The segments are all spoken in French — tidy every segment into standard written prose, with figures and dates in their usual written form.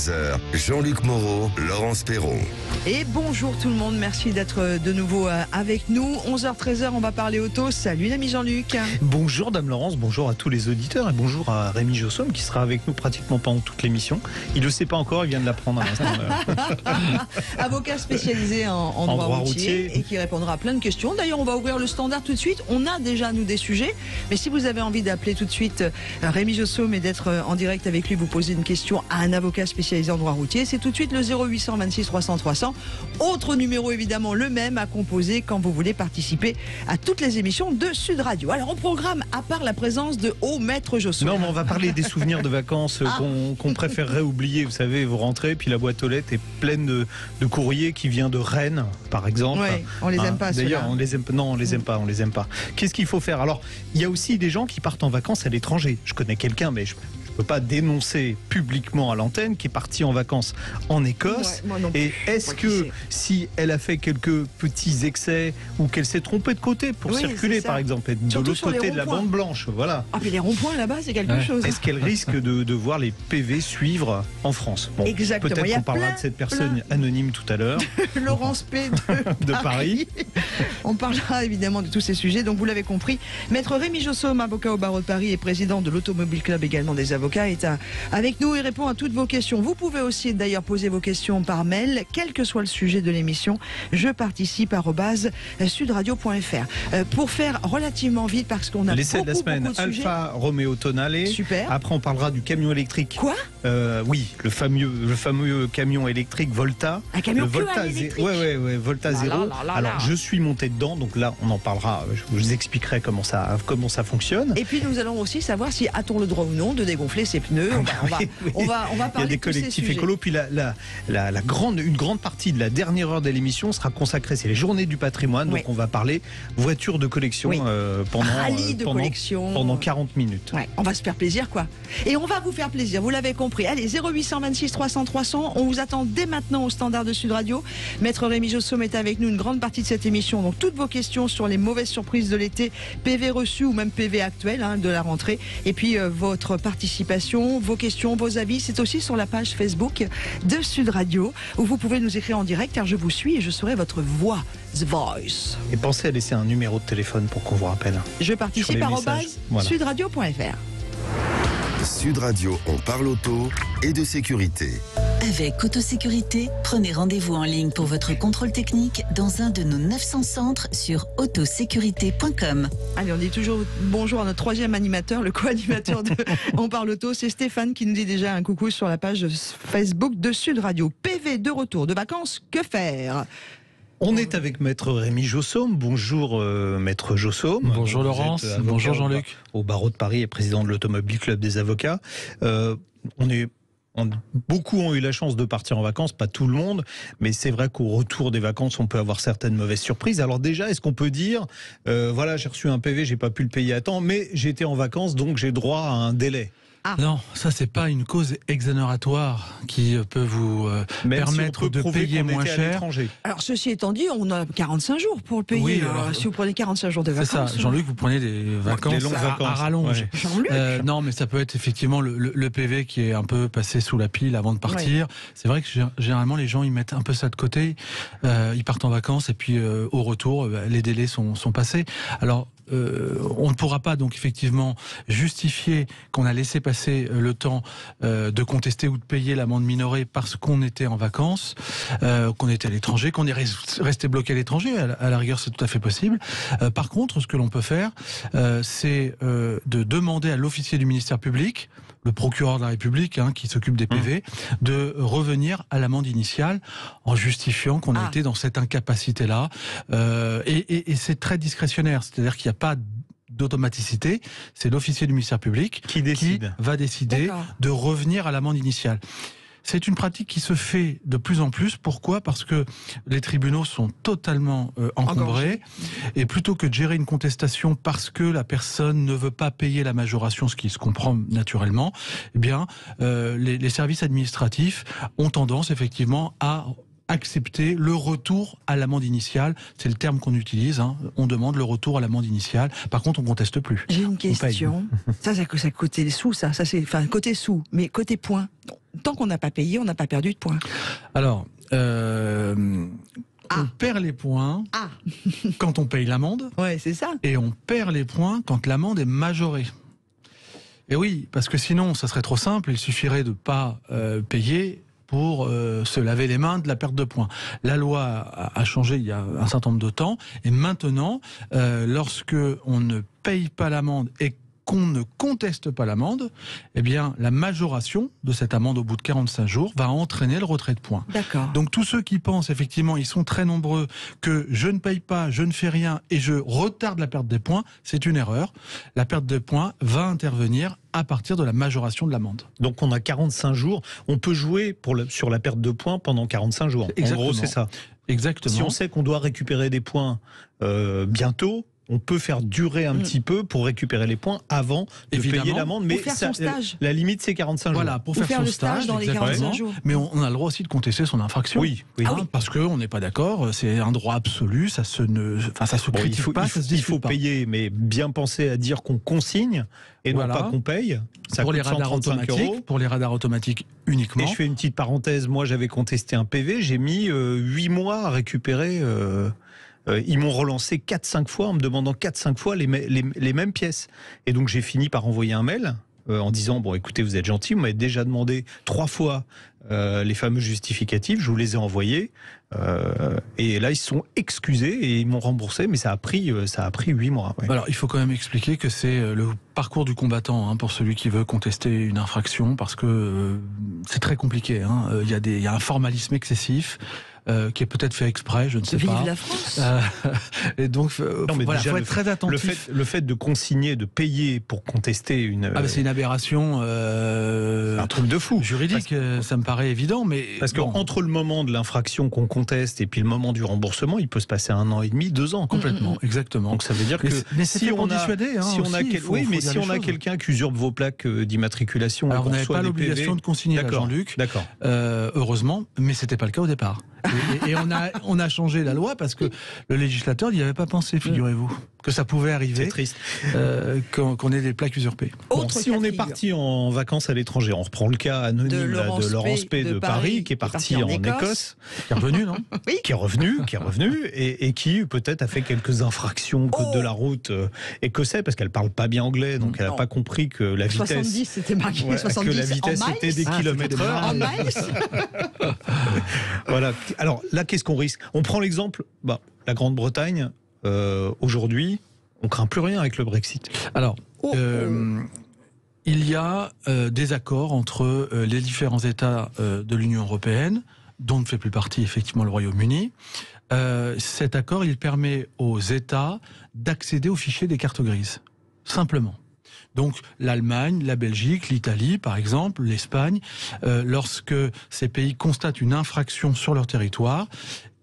13h, Jean-Luc Moreau, Laurence Perron. Et bonjour tout le monde, merci d'être de nouveau avec nous. 11h, 13h, on va parler auto. Salut l'ami Jean-Luc. Bonjour Dame Laurence, bonjour à tous les auditeurs et bonjour à Rémi Jossaume qui sera avec nous pratiquement pendant toute l'émission. Il ne le sait pas encore, il vient de l'apprendre à l'instant. Avocat spécialisé en droit routier et qui répondra à plein de questions. D'ailleurs, on va ouvrir le standard tout de suite. On a déjà, nous, des sujets. Mais si vous avez envie d'appeler tout de suite Rémi Jossaume et d'être en direct avec lui, vous posez une question à un avocat spécialisé en droit routier, c'est tout de suite le 0826 300 300. Autre numéro, évidemment, le même à composer quand vous voulez participer à toutes les émissions de Sud Radio. Alors, au programme, à part la présence de Maître Jossaume. Non, mais on va parler des souvenirs de vacances qu'on préférerait oublier. Vous savez, vous rentrez, puis la boîte aux lettres est pleine de courriers qui vient de Rennes, par exemple. Oui, on les aime pas, d'ailleurs, on les aime, non, on les aime pas. Qu'est-ce qu'il faut faire? Alors, il y a aussi des gens qui partent en vacances à l'étranger. Je connais quelqu'un, mais je ne peux pas dénoncer publiquement à l'antenne, qui est partie en vacances en Écosse. Ouais, et est-ce que si elle a fait quelques petits excès ou qu'elle s'est trompée de côté pour circuler, par exemple, être de l'autre côté de la bande blanche, voilà. Ah, mais les ronds-points là-bas, c'est quelque chose. Est-ce qu'elle risque de voir les PV suivre en France? Bon, exactement. Peut-être qu'on parlera de cette personne anonyme tout à l'heure. Laurence P. de Paris. On parlera évidemment de tous ces sujets. Donc vous l'avez compris, Maître Rémi Jossaume, avocat au barreau de Paris et président de l'Automobile Club également des avocats, est avec nous et répond à toutes vos questions. Vous pouvez aussi d'ailleurs poser vos questions par mail, quel que soit le sujet de l'émission. Je participe @sudradio.fr. Pour faire relativement vite, parce qu'on a l'essai de la semaine, beaucoup de sujets. Alfa Romeo Tonale. Super. Après, on parlera du camion électrique. Quoi? Oui, le fameux camion électrique Volta. Un camion le Volta électrique. Ouais, Volta 0. Alors, je suis monté dedans, donc là, on en parlera. Je vous expliquerai comment ça fonctionne. Et puis, nous allons aussi savoir si a-t-on le droit ou non de dégonfler ses pneus. On va parler. Il y a des collectifs écolos. Puis une grande partie de la dernière heure de l'émission sera consacrée. C'est les journées du patrimoine. Donc, on va parler voitures de collection pendant 40 minutes. Ouais, on va se faire plaisir, quoi. Et on va vous faire plaisir, vous l'avez compris. Allez, 0826 300 300. On vous attend dès maintenant au standard de Sud Radio. Maître Rémi Jossaume est avec nous une grande partie de cette émission. Donc, toutes vos questions sur les mauvaises surprises de l'été, PV reçus ou même PV actuel de la rentrée. Et puis, votre participation, vos questions, vos avis, c'est aussi sur la page Facebook de Sud Radio où vous pouvez nous écrire en direct car je vous suis et je serai votre voix, The Voice. Et pensez à laisser un numéro de téléphone pour qu'on vous rappelle. Je participe @sudradio.fr. Sud Radio, on parle auto et de sécurité. Avec Autosécurité, prenez rendez-vous en ligne pour votre contrôle technique dans un de nos 900 centres sur autosécurité.com. Allez, on dit toujours bonjour à notre troisième animateur, le co-animateur de On parle auto, c'est Stéphane qui nous dit déjà un coucou sur la page Facebook de Sud Radio. PV de retour de vacances, que faire? On est avec Maître Rémi Jossaume. Bonjour Maître Jossaume. Bonjour Laurence. Bonjour Jean-Luc. Au barreau de Paris et président de l'Automobile Club des avocats. Beaucoup ont eu la chance de partir en vacances, pas tout le monde, mais c'est vrai qu'au retour des vacances, on peut avoir certaines mauvaises surprises. Alors déjà, est-ce qu'on peut dire, voilà, j'ai reçu un PV, j'ai pas pu le payer à temps, mais j'étais en vacances, donc j'ai droit à un délai? Non, ça c'est pas une cause exonératoire qui peut vous permettre de payer moins cher. Alors ceci étant dit, on a 45 jours pour le payer. Oui, si vous prenez 45 jours de vacances. C'est ça, Jean-Luc, vous prenez des vacances, à rallonge. Ouais. Non, mais ça peut être effectivement le PV qui est un peu passé sous la pile avant de partir. Ouais. C'est vrai que généralement les gens ils mettent un peu ça de côté, ils partent en vacances et puis au retour les délais sont passés. Alors on ne pourra pas donc effectivement justifier qu'on a laissé passer le temps de contester ou de payer l'amende minorée parce qu'on était en vacances, qu'on était à l'étranger, qu'on est resté bloqué à l'étranger. À la rigueur, c'est tout à fait possible. Par contre, ce que l'on peut faire, c'est de demander à l'officier du ministère public, le procureur de la République qui s'occupe des PV, de revenir à l'amende initiale en justifiant qu'on a été dans cette incapacité-là. Et c'est très discrétionnaire, c'est-à-dire qu'il n'y a pas d'automaticité, c'est l'officier du ministère public qui va décider de revenir à l'amende initiale. C'est une pratique qui se fait de plus en plus. Pourquoi ? Parce que les tribunaux sont totalement encombrés. Et plutôt que de gérer une contestation parce que la personne ne veut pas payer la majoration, ce qui se comprend naturellement, eh bien, les services administratifs ont tendance effectivement à accepter le retour à l'amende initiale. C'est le terme qu'on utilise. On demande le retour à l'amende initiale. Par contre, on conteste plus. J'ai une question. Ça côté sous, ça c'est, enfin, côté sous. Mais côté point, non. tant qu'on n'a pas payé, on n'a pas perdu de points. Alors, on perd les points quand on paye l'amende. Ouais, c'est ça. Et on perd les points quand l'amende est majorée. Et oui, parce que sinon, ça serait trop simple. Il suffirait de ne pas payer pour se laver les mains de la perte de points. La loi a changé il y a un certain nombre de temps. Et maintenant, lorsque on ne paye pas l'amende et qu'on ne conteste pas l'amende, eh bien, la majoration de cette amende au bout de 45 jours va entraîner le retrait de points. D'accord. Donc, tous ceux qui pensent, effectivement, ils sont très nombreux, que je ne paye pas, je ne fais rien et je retarde la perte des points, c'est une erreur. La perte de points va intervenir à partir de la majoration de l'amende. Donc, on a 45 jours. On peut jouer sur la perte de points pendant 45 jours. Exactement. En gros, c'est ça. Exactement. Si on sait qu'on doit récupérer des points bientôt, on peut faire durer un petit peu pour récupérer les points avant de payer l'amende. Mais faire son stage. La limite, c'est 45 jours. Voilà, pour faire son le stage dans les 45 jours. Mais on a le droit aussi de contester son infraction. Oui. Parce qu'on n'est pas d'accord, c'est un droit absolu, ça se critique pas, ça se discute il faut pas. payer, mais bien penser à dire qu'on consigne et non pas qu'on paye. Ça pour coûte les radars 135 €. pour les radars automatiques uniquement. Et je fais une petite parenthèse, moi j'avais contesté un PV, j'ai mis 8 mois à récupérer... ils m'ont relancé 4-5 fois en me demandant 4-5 fois les mêmes pièces. Et donc j'ai fini par envoyer un mail en disant, bon écoutez, vous êtes gentil, vous m'avez déjà demandé 3 fois les fameux justificatifs, je vous les ai envoyés. Et là ils se sont excusés et ils m'ont remboursé, mais ça a pris 8 mois. Ouais. Alors il faut quand même expliquer que c'est le parcours du combattant pour celui qui veut contester une infraction, parce que c'est très compliqué. Il y a un formalisme excessif. Qui est peut-être fait exprès, je ne sais pas. Vive la France. Et donc, faut être très attentif. Le fait de consigner, de payer pour contester une... c'est une aberration... un truc de fou. Juridique, ça me paraît évident, mais... Parce qu'entre le moment de l'infraction qu'on conteste et puis le moment du remboursement, il peut se passer 1 an et demi, 2 ans. Complètement, exactement. Donc ça veut dire que si on a quelqu'un qui usurpe vos plaques d'immatriculation... Alors, vous n'avez pas l'obligation de consigner, Jean-Luc. D'accord. Heureusement, mais c'était pas le cas au départ. Et on a changé la loi parce que le législateur n'y avait pas pensé, figurez-vous, que ça pouvait arriver. C'est triste. Qu'on ait des plaques usurpées. Bon, si on est parti en vacances à l'étranger, on reprend le cas anonyme de Laurence P. de Paris, qui est parti en Écosse. Qui est revenu, non? Oui. Qui est revenu, et qui peut-être a fait quelques infractions code de la route écossais, parce qu'elle parle pas bien anglais, donc elle n'a pas compris que la vitesse... 70, c'était marqué 70 que la vitesse était des kilomètres-heure. En miles. Voilà. Alors là, qu'est-ce qu'on risque? On prend l'exemple, la Grande-Bretagne, aujourd'hui, on craint plus rien avec le Brexit. Alors, il y a des accords entre les différents États de l'Union européenne, dont ne fait plus partie effectivement le Royaume-Uni. Cet accord, il permet aux États d'accéder au fichier des cartes grises, simplement. Donc l'Allemagne, la Belgique, l'Italie par exemple, l'Espagne, lorsque ces pays constatent une infraction sur leur territoire,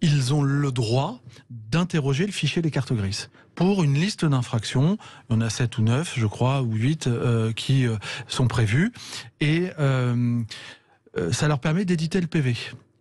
ils ont le droit d'interroger le fichier des cartes grises. Pour une liste d'infractions, il y en a 7 ou 9, je crois, ou 8 qui sont prévues, et ça leur permet d'éditer le PV.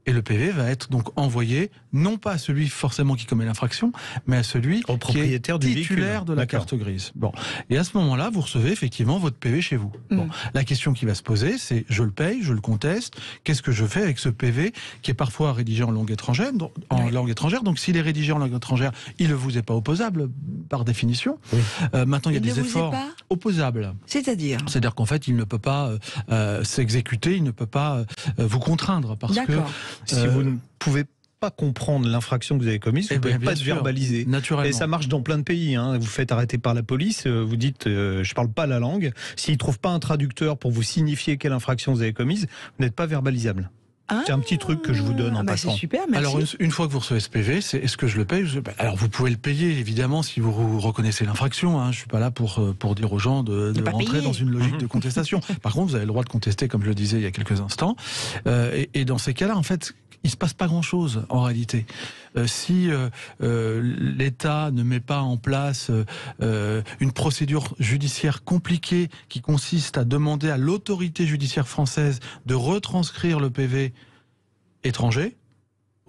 Et le PV va être donc envoyé, non pas à celui forcément qui commet l'infraction, mais à celui au propriétaire qui est du titulaire véhicule. de la carte grise. Bon. Et à ce moment-là, vous recevez effectivement votre PV chez vous. Bon. La question qui va se poser, c'est je le paye, je le conteste, qu'est-ce que je fais avec ce PV qui est parfois rédigé en langue étrangère, donc s'il est rédigé en langue étrangère, il ne vous est pas opposable par définition. Oui. Maintenant, il y a des efforts opposables. C'est-à-dire qu'en fait, il ne peut pas s'exécuter, il ne peut pas vous contraindre parce que si vous ne pouvez pas comprendre l'infraction que vous avez commise, vous ne pouvez pas se verbaliser. Naturellement. Et ça marche dans plein de pays. Vous faites arrêter par la police, vous dites je ne parle pas la langue. S'ils ne trouvent pas un traducteur pour vous signifier quelle infraction vous avez commise, vous n'êtes pas verbalisable. C'est un petit truc que je vous donne en passant. C'est super, merci. Alors, une fois que vous recevez ce PV, c'est est-ce que je le paye? Alors, vous pouvez le payer, évidemment, si vous reconnaissez l'infraction. Je ne suis pas là pour dire aux gens de rentrer dans une logique de contestation. Par contre, vous avez le droit de contester, comme je le disais il y a quelques instants. Et dans ces cas-là, en fait, il ne se passe pas grand-chose, en réalité. Si l'État ne met pas en place une procédure judiciaire compliquée qui consiste à demander à l'autorité judiciaire française de retranscrire le PV étranger,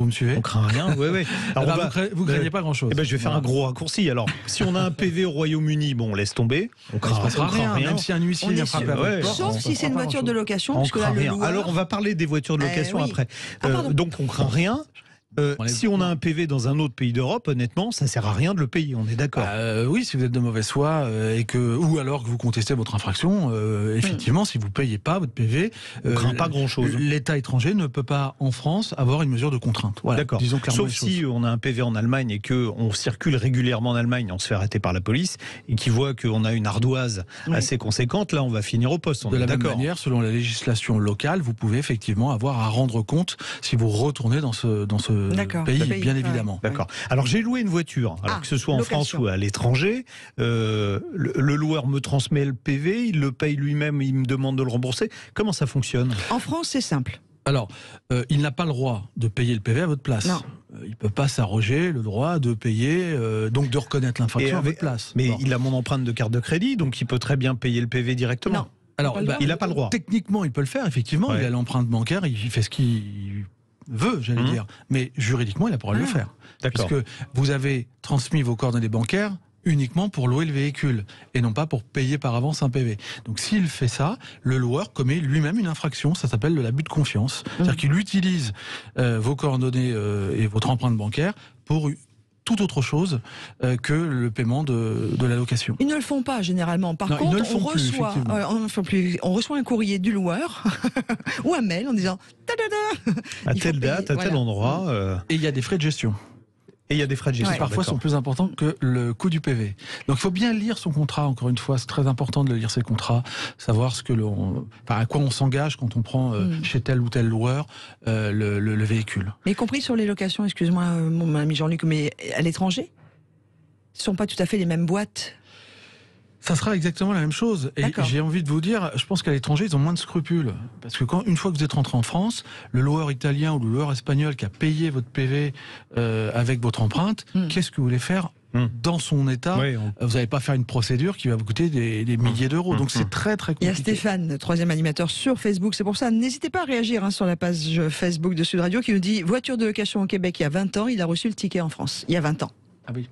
Vous me suivez? On craint rien, oui. Alors vous craignez pas grand-chose. Je vais faire un gros raccourci. Alors, si on a un PV au Royaume-Uni, bon, on laisse tomber. On ne passera rien. Même si un huissier vient frapper à votre porte. Sauf si c'est une voiture de location. Parce que là, le loueur... Alors, on va parler des voitures de location après. Donc, on craint rien. Si on a un PV dans un autre pays d'Europe, honnêtement, ça sert à rien de le payer, on est d'accord. Oui, si vous êtes de mauvaise foi ou alors que vous contestez votre infraction, effectivement, si vous ne payez pas votre PV, on craint pas grand-chose. L'État étranger ne peut pas, en France, avoir une mesure de contrainte. Voilà, d'accord. Disons clairement sauf si on a un PV en Allemagne et qu'on circule régulièrement en Allemagne, on se fait arrêter par la police et qui voit qu'on a une ardoise assez conséquente, là, on va finir au poste. De la même manière, selon la législation locale, vous pouvez effectivement avoir à rendre compte si vous retournez dans ce pays, bien évidemment. D'accord. Alors j'ai loué une voiture, que ce soit en France ou à l'étranger. Le loueur me transmet le PV, il le paye lui-même, il me demande de le rembourser. Comment ça fonctionne? En France, c'est simple. Alors, il n'a pas le droit de payer le PV à votre place. Non. Il ne peut pas s'arroger le droit de payer, donc de reconnaître l'infraction à votre place. Mais il a mon empreinte de carte de crédit, donc il peut très bien payer le PV directement. Non. Alors, il n'a pas le droit. Techniquement, il peut le faire, effectivement. Il a l'empreinte bancaire, il fait ce qu'il veut, j'allais dire. Mais juridiquement, il a pas le droit de le faire. D'accord. Puisque vous avez transmis vos coordonnées bancaires uniquement pour louer le véhicule et non pas pour payer par avance un PV. Donc s'il fait ça, le loueur commet lui-même une infraction, ça s'appelle de l'abus de confiance. C'est-à-dire qu'il utilise vos coordonnées et votre empreinte bancaire pour tout autre chose que le paiement de la location. Ils ne le font pas généralement. Par contre, on reçoit un courrier du loueur ou un mail en disant à telle date, à tel endroit. Et il y a des frais de gestion. Et il y a des frais de gestion. Qui parfois sont plus importants que le coût du PV. Donc il faut bien lire son contrat, encore une fois, c'est très important de lire ses contrats, savoir à quoi on s'engage quand on prend chez tel ou tel loueur le véhicule. Mais y compris sur les locations, excuse-moi mon ami Jean-Luc, mais à l'étranger, ce ne sont pas tout à fait les mêmes boîtes. Ça sera exactement la même chose. Et j'ai envie de vous dire, je pense qu'à l'étranger, ils ont moins de scrupules. Parce que une fois que vous êtes rentré en France, le loueur italien ou le loueur espagnol qui a payé votre PV avec votre empreinte, qu'est-ce que vous voulez faire dans son état? Vous n'allez pas faire une procédure qui va vous coûter des milliers d'euros. Donc c'est très très compliqué. Il y a Stéphane, troisième animateur sur Facebook. C'est pour ça, n'hésitez pas à réagir sur la page Facebook de Sud Radio qui nous dit « Voiture de location au Québec il y a 20 ans, il a reçu le ticket en France. » Il y a 20 ans. Ah oui.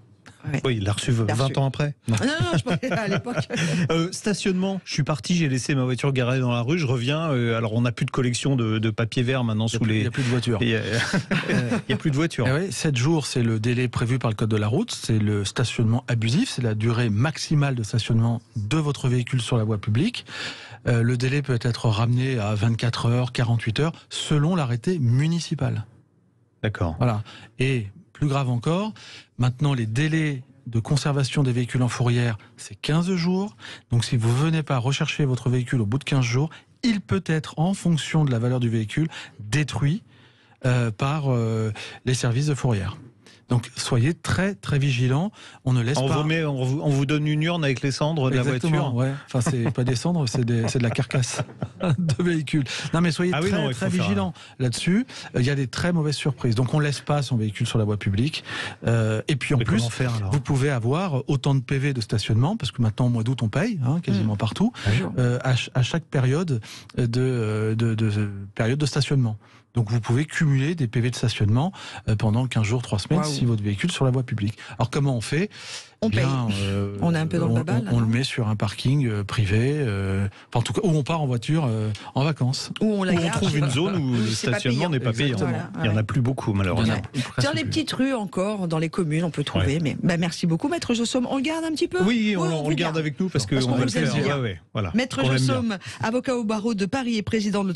Ouais. Oui, il l'a reçu 20 ans après. Non, je parlais à l'époque. Stationnement, je suis parti, j'ai laissé ma voiture garée dans la rue, je reviens. Alors on n'a plus de collection de papier vert maintenant sous les. Il n'y a plus de voitures. Il n'y a plus de voitures. 7 jours, c'est le délai prévu par le code de la route. C'est le stationnement abusif. C'est la durée maximale de stationnement de votre véhicule sur la voie publique. Le délai peut être ramené à 24 heures, 48 heures, selon l'arrêté municipal. D'accord. Voilà. Et plus grave encore, maintenant les délais de conservation des véhicules en fourrière, c'est 15 jours. Donc si vous ne venez pas rechercher votre véhicule au bout de 15 jours, il peut être, en fonction de la valeur du véhicule, détruit par les services de fourrière. Donc soyez très très vigilants. On ne laisse pas. On vous donne une urne avec les cendres de la voiture. Ouais. Enfin c'est pas des cendres, c'est de la carcasse de véhicule. Non mais soyez très vigilants là-dessus. Il y a des très mauvaises surprises. Donc on laisse pas son véhicule sur la voie publique. Et puis en plus, vous pouvez avoir autant de PV de stationnement parce que maintenant au mois d'août on paye quasiment partout à chaque période de stationnement. Donc vous pouvez cumuler des PV de stationnement pendant 15 jours, 3 semaines si votre véhicule est sur la voie publique. Alors comment on fait? On paye. On est un peu dans le babal. On le met sur un parking privé, en tout cas où on part en voiture en vacances. Où on trouve une zone où le stationnement n'est pas payant. Il n'y en a plus beaucoup malheureusement. Dans les petites rues encore, dans les communes, on peut trouver. Mais merci beaucoup, Maître Jossaume. On le garde un petit peu? Oui, on le garde avec nous parce qu'on va le faire. Voilà. Maître Jossaume, avocat au barreau de Paris et président de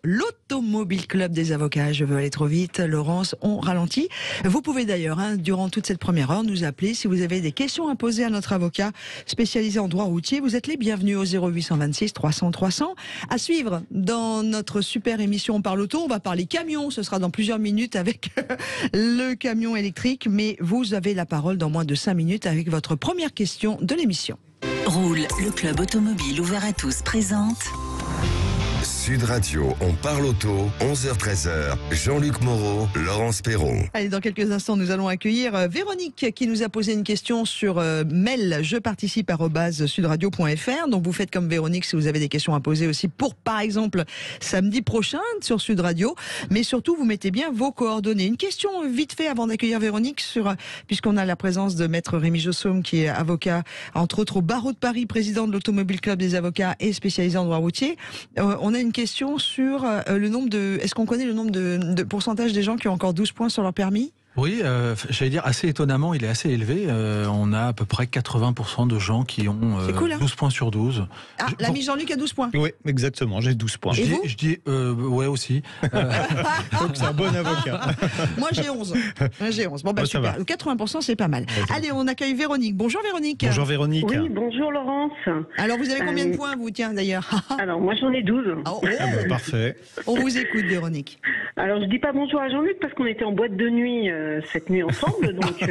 l'Automobile Club des avocats. Je veux aller trop vite. Laurence, on ralentit. Vous pouvez d'ailleurs, durant toute cette première heure, nous appeler si vous avez des questions à poser à notre avocat spécialisé en droit routier. Vous êtes les bienvenus au 0826 300 300. À suivre dans notre super émission On parle auto. On va parler camion. Ce sera dans plusieurs minutes avec le camion électrique. Mais vous avez la parole dans moins de 5 minutes avec votre première question de l'émission. Roule, le club automobile ouvert à tous présente Sud Radio, on parle auto, 11h-13h, Jean-Luc Moreau, Laurence Perron. Allez, dans quelques instants, nous allons accueillir Véronique qui nous a posé une question sur mail jeparticipe@sudradio.fr. Donc vous faites comme Véronique si vous avez des questions à poser aussi pour, par exemple, samedi prochain sur Sud Radio. Mais surtout, vous mettez bien vos coordonnées. Une question vite fait avant d'accueillir Véronique, puisqu'on a la présence de Maître Rémi Jossaume qui est avocat, entre autres au barreau de Paris, président de l'Automobile Club des avocats et spécialisé en droit routier. On a une question sur le nombre de... Est-ce qu'on connaît le nombre de pourcentage des gens qui ont encore 12 points sur leur permis ? Oui, j'allais dire assez étonnamment, il est assez élevé. On a à peu près 80% de gens qui ont cool, hein. 12 points sur 12. Ah, l'ami Jean-Luc a 12 points. Oui, exactement, j'ai 12 points. Je dis ouais aussi. Donc c'est un bon avocat. Moi j'ai 11. Bon bah super. 80% c'est pas mal. Allez, on accueille Véronique. Bonjour Véronique. Bonjour Véronique. Oui, bonjour Laurence. Alors vous avez combien de points vous, tiens d'ailleurs? Alors moi j'en ai 12. Parfait. On vous écoute Véronique. Alors je dis pas bonjour à Jean-Luc parce qu'on était en boîte de nuit cette nuit ensemble, donc on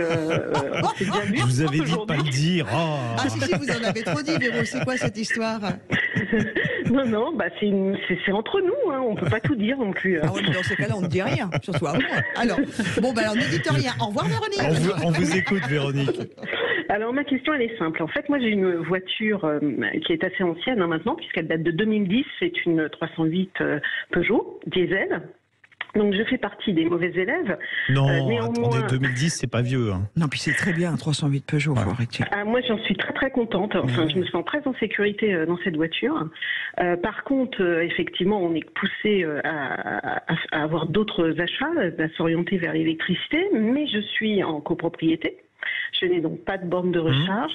s'est déjà vu. Je vous avais dit de pas le dire. Oh. Ah si, vous en avez trop dit Véro, c'est quoi cette histoire? Non, bah c'est entre nous, hein. On peut pas tout dire non plus. Ah ouais, mais dans ces cas-là on ne dit rien, surtout à moi. Alors, alors ne dites rien. Au revoir Véronique. On vous écoute Véronique. Alors ma question elle est simple. En fait moi j'ai une voiture qui est assez ancienne maintenant puisqu'elle date de 2010. C'est une 308 Peugeot diesel. Donc je fais partie des mauvais élèves. Non, néanmoins... attendez, 2010 c'est pas vieux. Hein. Non, puis c'est très bien, 308 Peugeot, faut arrêter. Moi j'en suis très très contente. Enfin, je me sens très en sécurité dans cette voiture. Par contre, effectivement, on est poussé à avoir d'autres achats, à s'orienter vers l'électricité, mais je suis en copropriété. Je n'ai donc pas de borne de recharge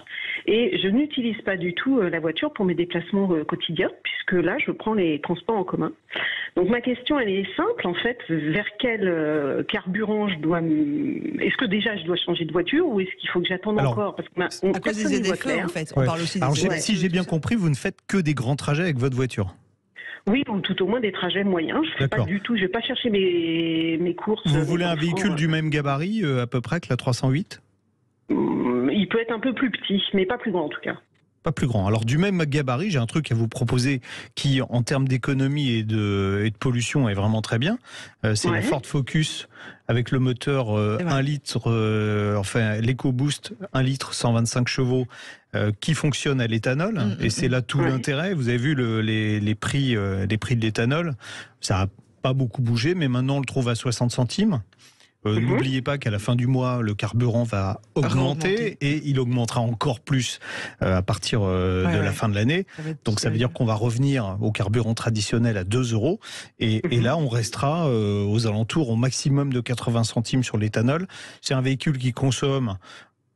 et je n'utilise pas du tout la voiture pour mes déplacements quotidiens puisque là, je prends les transports en commun. Donc ma question, elle est simple en fait. Vers quel carburant je dois... Est-ce que déjà je dois changer de voiture ou est-ce qu'il faut que j'attende encore parce à cause des ZFE en fait. On parle aussi des ZFE. Si j'ai bien compris, vous ne faites que des grands trajets avec votre voiture. Oui, ou tout au moins des trajets moyens. Je fais pas du tout. Je vais pas chercher mes courses. Vous voulez un véhicule du même gabarit à peu près que la 308 ? Il peut être un peu plus petit, mais pas plus grand en tout cas. Pas plus grand. Alors du même gabarit, j'ai un truc à vous proposer qui, en termes d'économie et de pollution, est vraiment très bien. C'est la Ford Focus avec le moteur 1 litre, l'EcoBoost 1 litre 125 chevaux qui fonctionne à l'éthanol. Et c'est là tout l'intérêt. Vous avez vu les prix de l'éthanol. Ça n'a pas beaucoup bougé, mais maintenant on le trouve à 60 centimes. N'oubliez pas qu'à la fin du mois, le carburant va augmenter et il augmentera encore plus à partir de la fin de l'année. Donc ça veut dire qu'on va revenir au carburant traditionnel à 2 €. Et là, on restera aux alentours au maximum de 80 centimes sur l'éthanol. C'est un véhicule qui consomme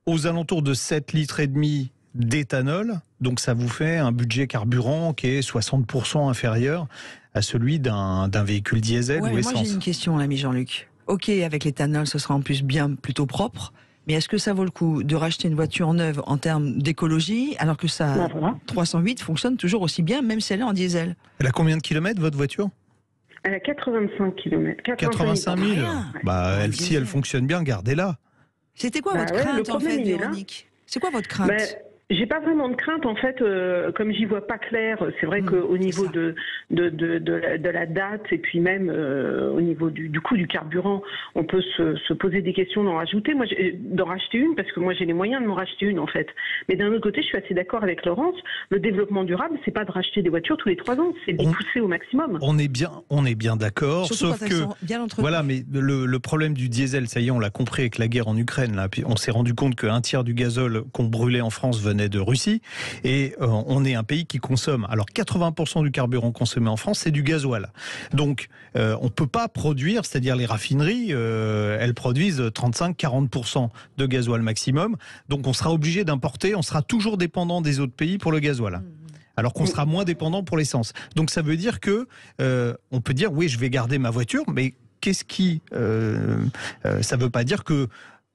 aux alentours de 7 litres et demi d'éthanol. Donc ça vous fait un budget carburant qui est 60% inférieur à celui d'un véhicule diesel ou essence. Moi j'ai une question, l'ami Jean-Luc. Ok, avec l'éthanol, ce sera en plus plutôt propre. Mais est-ce que ça vaut le coup de racheter une voiture neuve en termes d'écologie, alors que sa 308 fonctionne toujours aussi bien, même si elle est en diesel? Elle a combien de kilomètres, votre voiture? Elle a 85 km. 85 000. Si elle fonctionne bien, gardez-la. C'était quoi votre crainte, en fait, Véronique? C'est quoi votre crainte? J'ai pas vraiment de crainte en fait, comme j'y vois pas clair. C'est vrai qu'au niveau de la date et puis même au niveau du coût du carburant, on peut se poser des questions d'en rajouter. Moi, d'en racheter une parce que moi j'ai les moyens de m'en racheter une en fait. Mais d'un autre côté, je suis assez d'accord avec Laurence. Le développement durable, c'est pas de racheter des voitures tous les 3 ans, c'est de les pousser au maximum. On est bien d'accord. Sauf que voilà, mais le problème du diesel, ça y est, on l'a compris avec la guerre en Ukraine. Là, puis on s'est rendu compte qu'un tiers du gazole qu'on brûlait en France venait de Russie et on est un pays qui consomme, alors 80% du carburant consommé en France c'est du gasoil, donc on peut pas produire, c'est-à-dire les raffineries elles produisent 35-40% de gasoil maximum, donc on sera obligé d'importer, on sera toujours dépendant des autres pays pour le gasoil. Alors qu'on sera moins dépendant pour l'essence. Donc ça veut dire que on peut dire oui je vais garder ma voiture, mais qu'est-ce qui ça veut pas dire que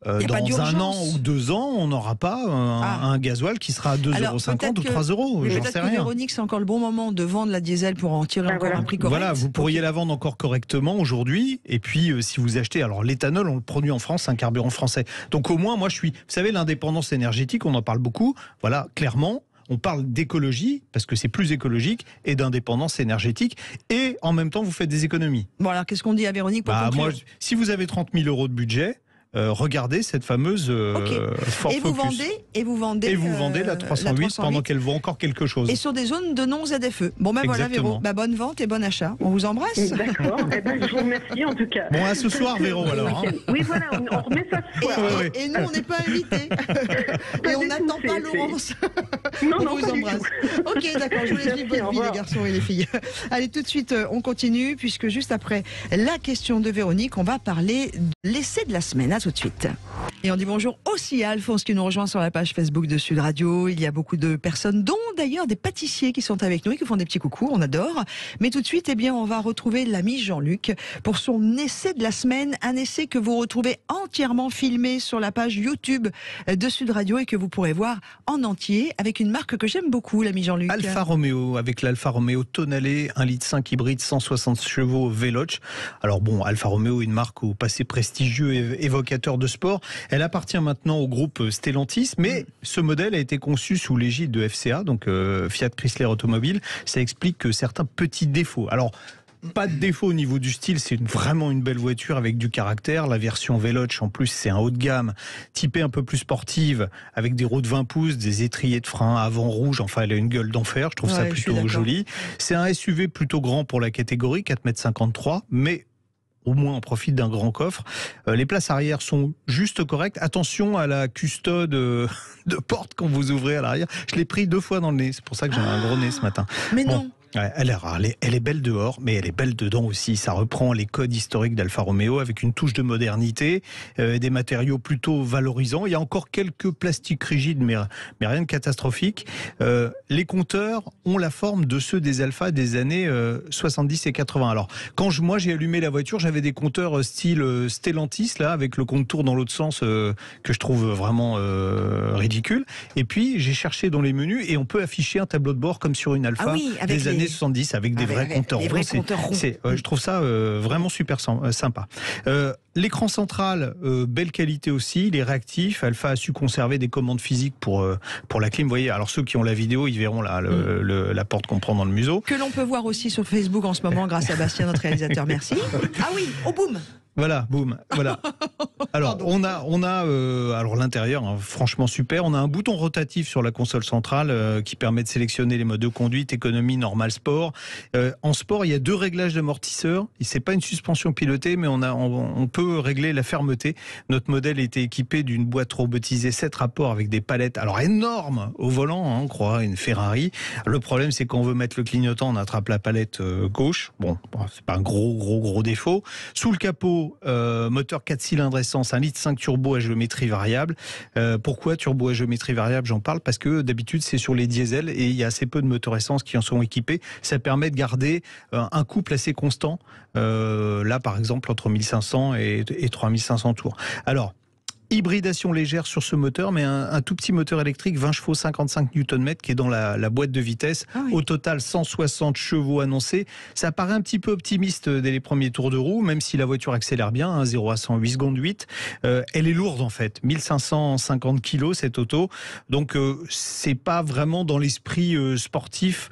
dans 1 an ou 2 ans, on n'aura pas un gasoil qui sera à 2,50 € ou 3 €. J'en sais rien. Véronique, c'est encore le bon moment de vendre la diesel pour en tirer encore un prix correct. Voilà, vous pourriez la vendre encore correctement aujourd'hui. Et puis, si vous achetez, alors l'éthanol, on le produit en France, c'est un carburant français. Donc au moins, moi, vous savez, l'indépendance énergétique, on en parle beaucoup. Voilà, clairement. on parle d'écologie, parce que c'est plus écologique, et d'indépendance énergétique, et en même temps, vous faites des économies. Bon, alors qu'est-ce qu'on dit à Véronique pour conclure ? Moi, si vous avez 30 000 euros de budget, regardez cette fameuse Ford Focus. Et vous vendez la 308 pendant qu'elle vaut encore quelque chose. Et sur des zones de non-ZFE. Bon, ben voilà, Véro. Bonne vente et bon achat. On vous embrasse. D'accord. Je vous remercie en tout cas. Bon, à ce soir, Véro, alors. Oui, voilà, on remet ça ce soir. Et nous, on n'est pas invités. Et on n'attend pas Laurence. On vous embrasse. Ok, d'accord. Je vous laisse vivre votre vie, les garçons et les filles. Allez, tout de suite, on continue, puisque juste après la question de Véronique, on va parler de l'essai de la semaine. Tout de suite. Et on dit bonjour aussi à Alphonse qui nous rejoint sur la page Facebook de Sud Radio. Il y a beaucoup de personnes, dont d'ailleurs des pâtissiers qui sont avec nous et qui font des petits coucous, on adore. Mais tout de suite, eh bien, on va retrouver l'ami Jean-Luc pour son essai de la semaine, un essai que vous retrouvez entièrement filmé sur la page YouTube de Sud Radio et que vous pourrez voir en entier avec une marque que j'aime beaucoup, l'ami Jean-Luc. Alfa Romeo, avec l'Alfa Romeo Tonale, 1,5 litre hybride, 160 chevaux Veloce. Alors bon, Alfa Romeo, une marque au passé prestigieux et évocateur de sport. Elle appartient maintenant au groupe Stellantis, mais ce modèle a été conçu sous l'égide de FCA, donc Fiat Chrysler Automobile. Ça explique certains petits défauts. Alors, pas de défaut au niveau du style, c'est vraiment une belle voiture avec du caractère. La version Veloce, en plus, c'est un haut de gamme, typée un peu plus sportive, avec des roues de 20 pouces, des étriers de frein avant rouge. Enfin, elle a une gueule d'enfer, je trouve ça plutôt joli. C'est un SUV plutôt grand pour la catégorie, 4,53 m, mais au moins on profite d'un grand coffre. Les places arrière sont juste correctes. Attention à la custode de porte quand vous ouvrez à l'arrière. Je l'ai pris 2 fois dans le nez, c'est pour ça que j'ai un gros nez ce matin. Mais non. Ouais, elle est rare, elle est belle dehors, mais elle est belle dedans aussi. Ça reprend les codes historiques d'Alfa Romeo avec une touche de modernité, des matériaux plutôt valorisants. Il y a encore quelques plastiques rigides, mais rien de catastrophique. Les compteurs ont la forme de ceux des Alfa des années 70 et 80. Alors, quand moi j'ai allumé la voiture, j'avais des compteurs style Stellantis, là, avec le compte-tour dans l'autre sens, que je trouve vraiment ridicule. Et puis, j'ai cherché dans les menus et on peut afficher un tableau de bord comme sur une Alfa des années 70 avec des vrais compteurs ronds. Je trouve ça vraiment super sympa. L'écran central, belle qualité aussi, il est réactif. Alfa a su conserver des commandes physiques pour la clim. Vous voyez, alors ceux qui ont la vidéo, ils verront là, la porte qu'on prend dans le museau. Que l'on peut voir aussi sur Facebook en ce moment grâce à Bastien, notre réalisateur. Merci. Ah oui, au boum. Voilà, boum, voilà. Alors, on a alors l'intérieur, hein, franchement super. On a un bouton rotatif sur la console centrale qui permet de sélectionner les modes de conduite, économie, normal, sport. En sport, il y a 2 réglages d'amortisseurs. C'est pas une suspension pilotée, mais on peut régler la fermeté. Notre modèle était équipé d'une boîte robotisée 7 rapports avec des palettes, alors énormes au volant, hein, on croirait une Ferrari. Le problème, c'est quand on veut mettre le clignotant, on attrape la palette gauche. Bon, c'est pas un gros défaut. Sous le capot, moteur 4 cylindres essence, 1,5 litre turbo à géométrie variable. Pourquoi turbo à géométrie variable? J'en parle parce que d'habitude c'est sur les diesels et il y a assez peu de moteurs essence qui en sont équipés. Ça permet de garder un couple assez constant. Là par exemple entre 1500 et 3500 tours. Alors, hybridation légère sur ce moteur, mais un tout petit moteur électrique, 20 chevaux, 55 Nm, qui est dans la boîte de vitesse. Ah oui. Au total, 160 chevaux annoncés. Ça paraît un petit peu optimiste dès les premiers tours de roue, même si la voiture accélère bien, hein, 0 à 100, 8 secondes 8. Elle est lourde en fait, 1550 kg cette auto. Donc, c'est pas vraiment dans l'esprit sportif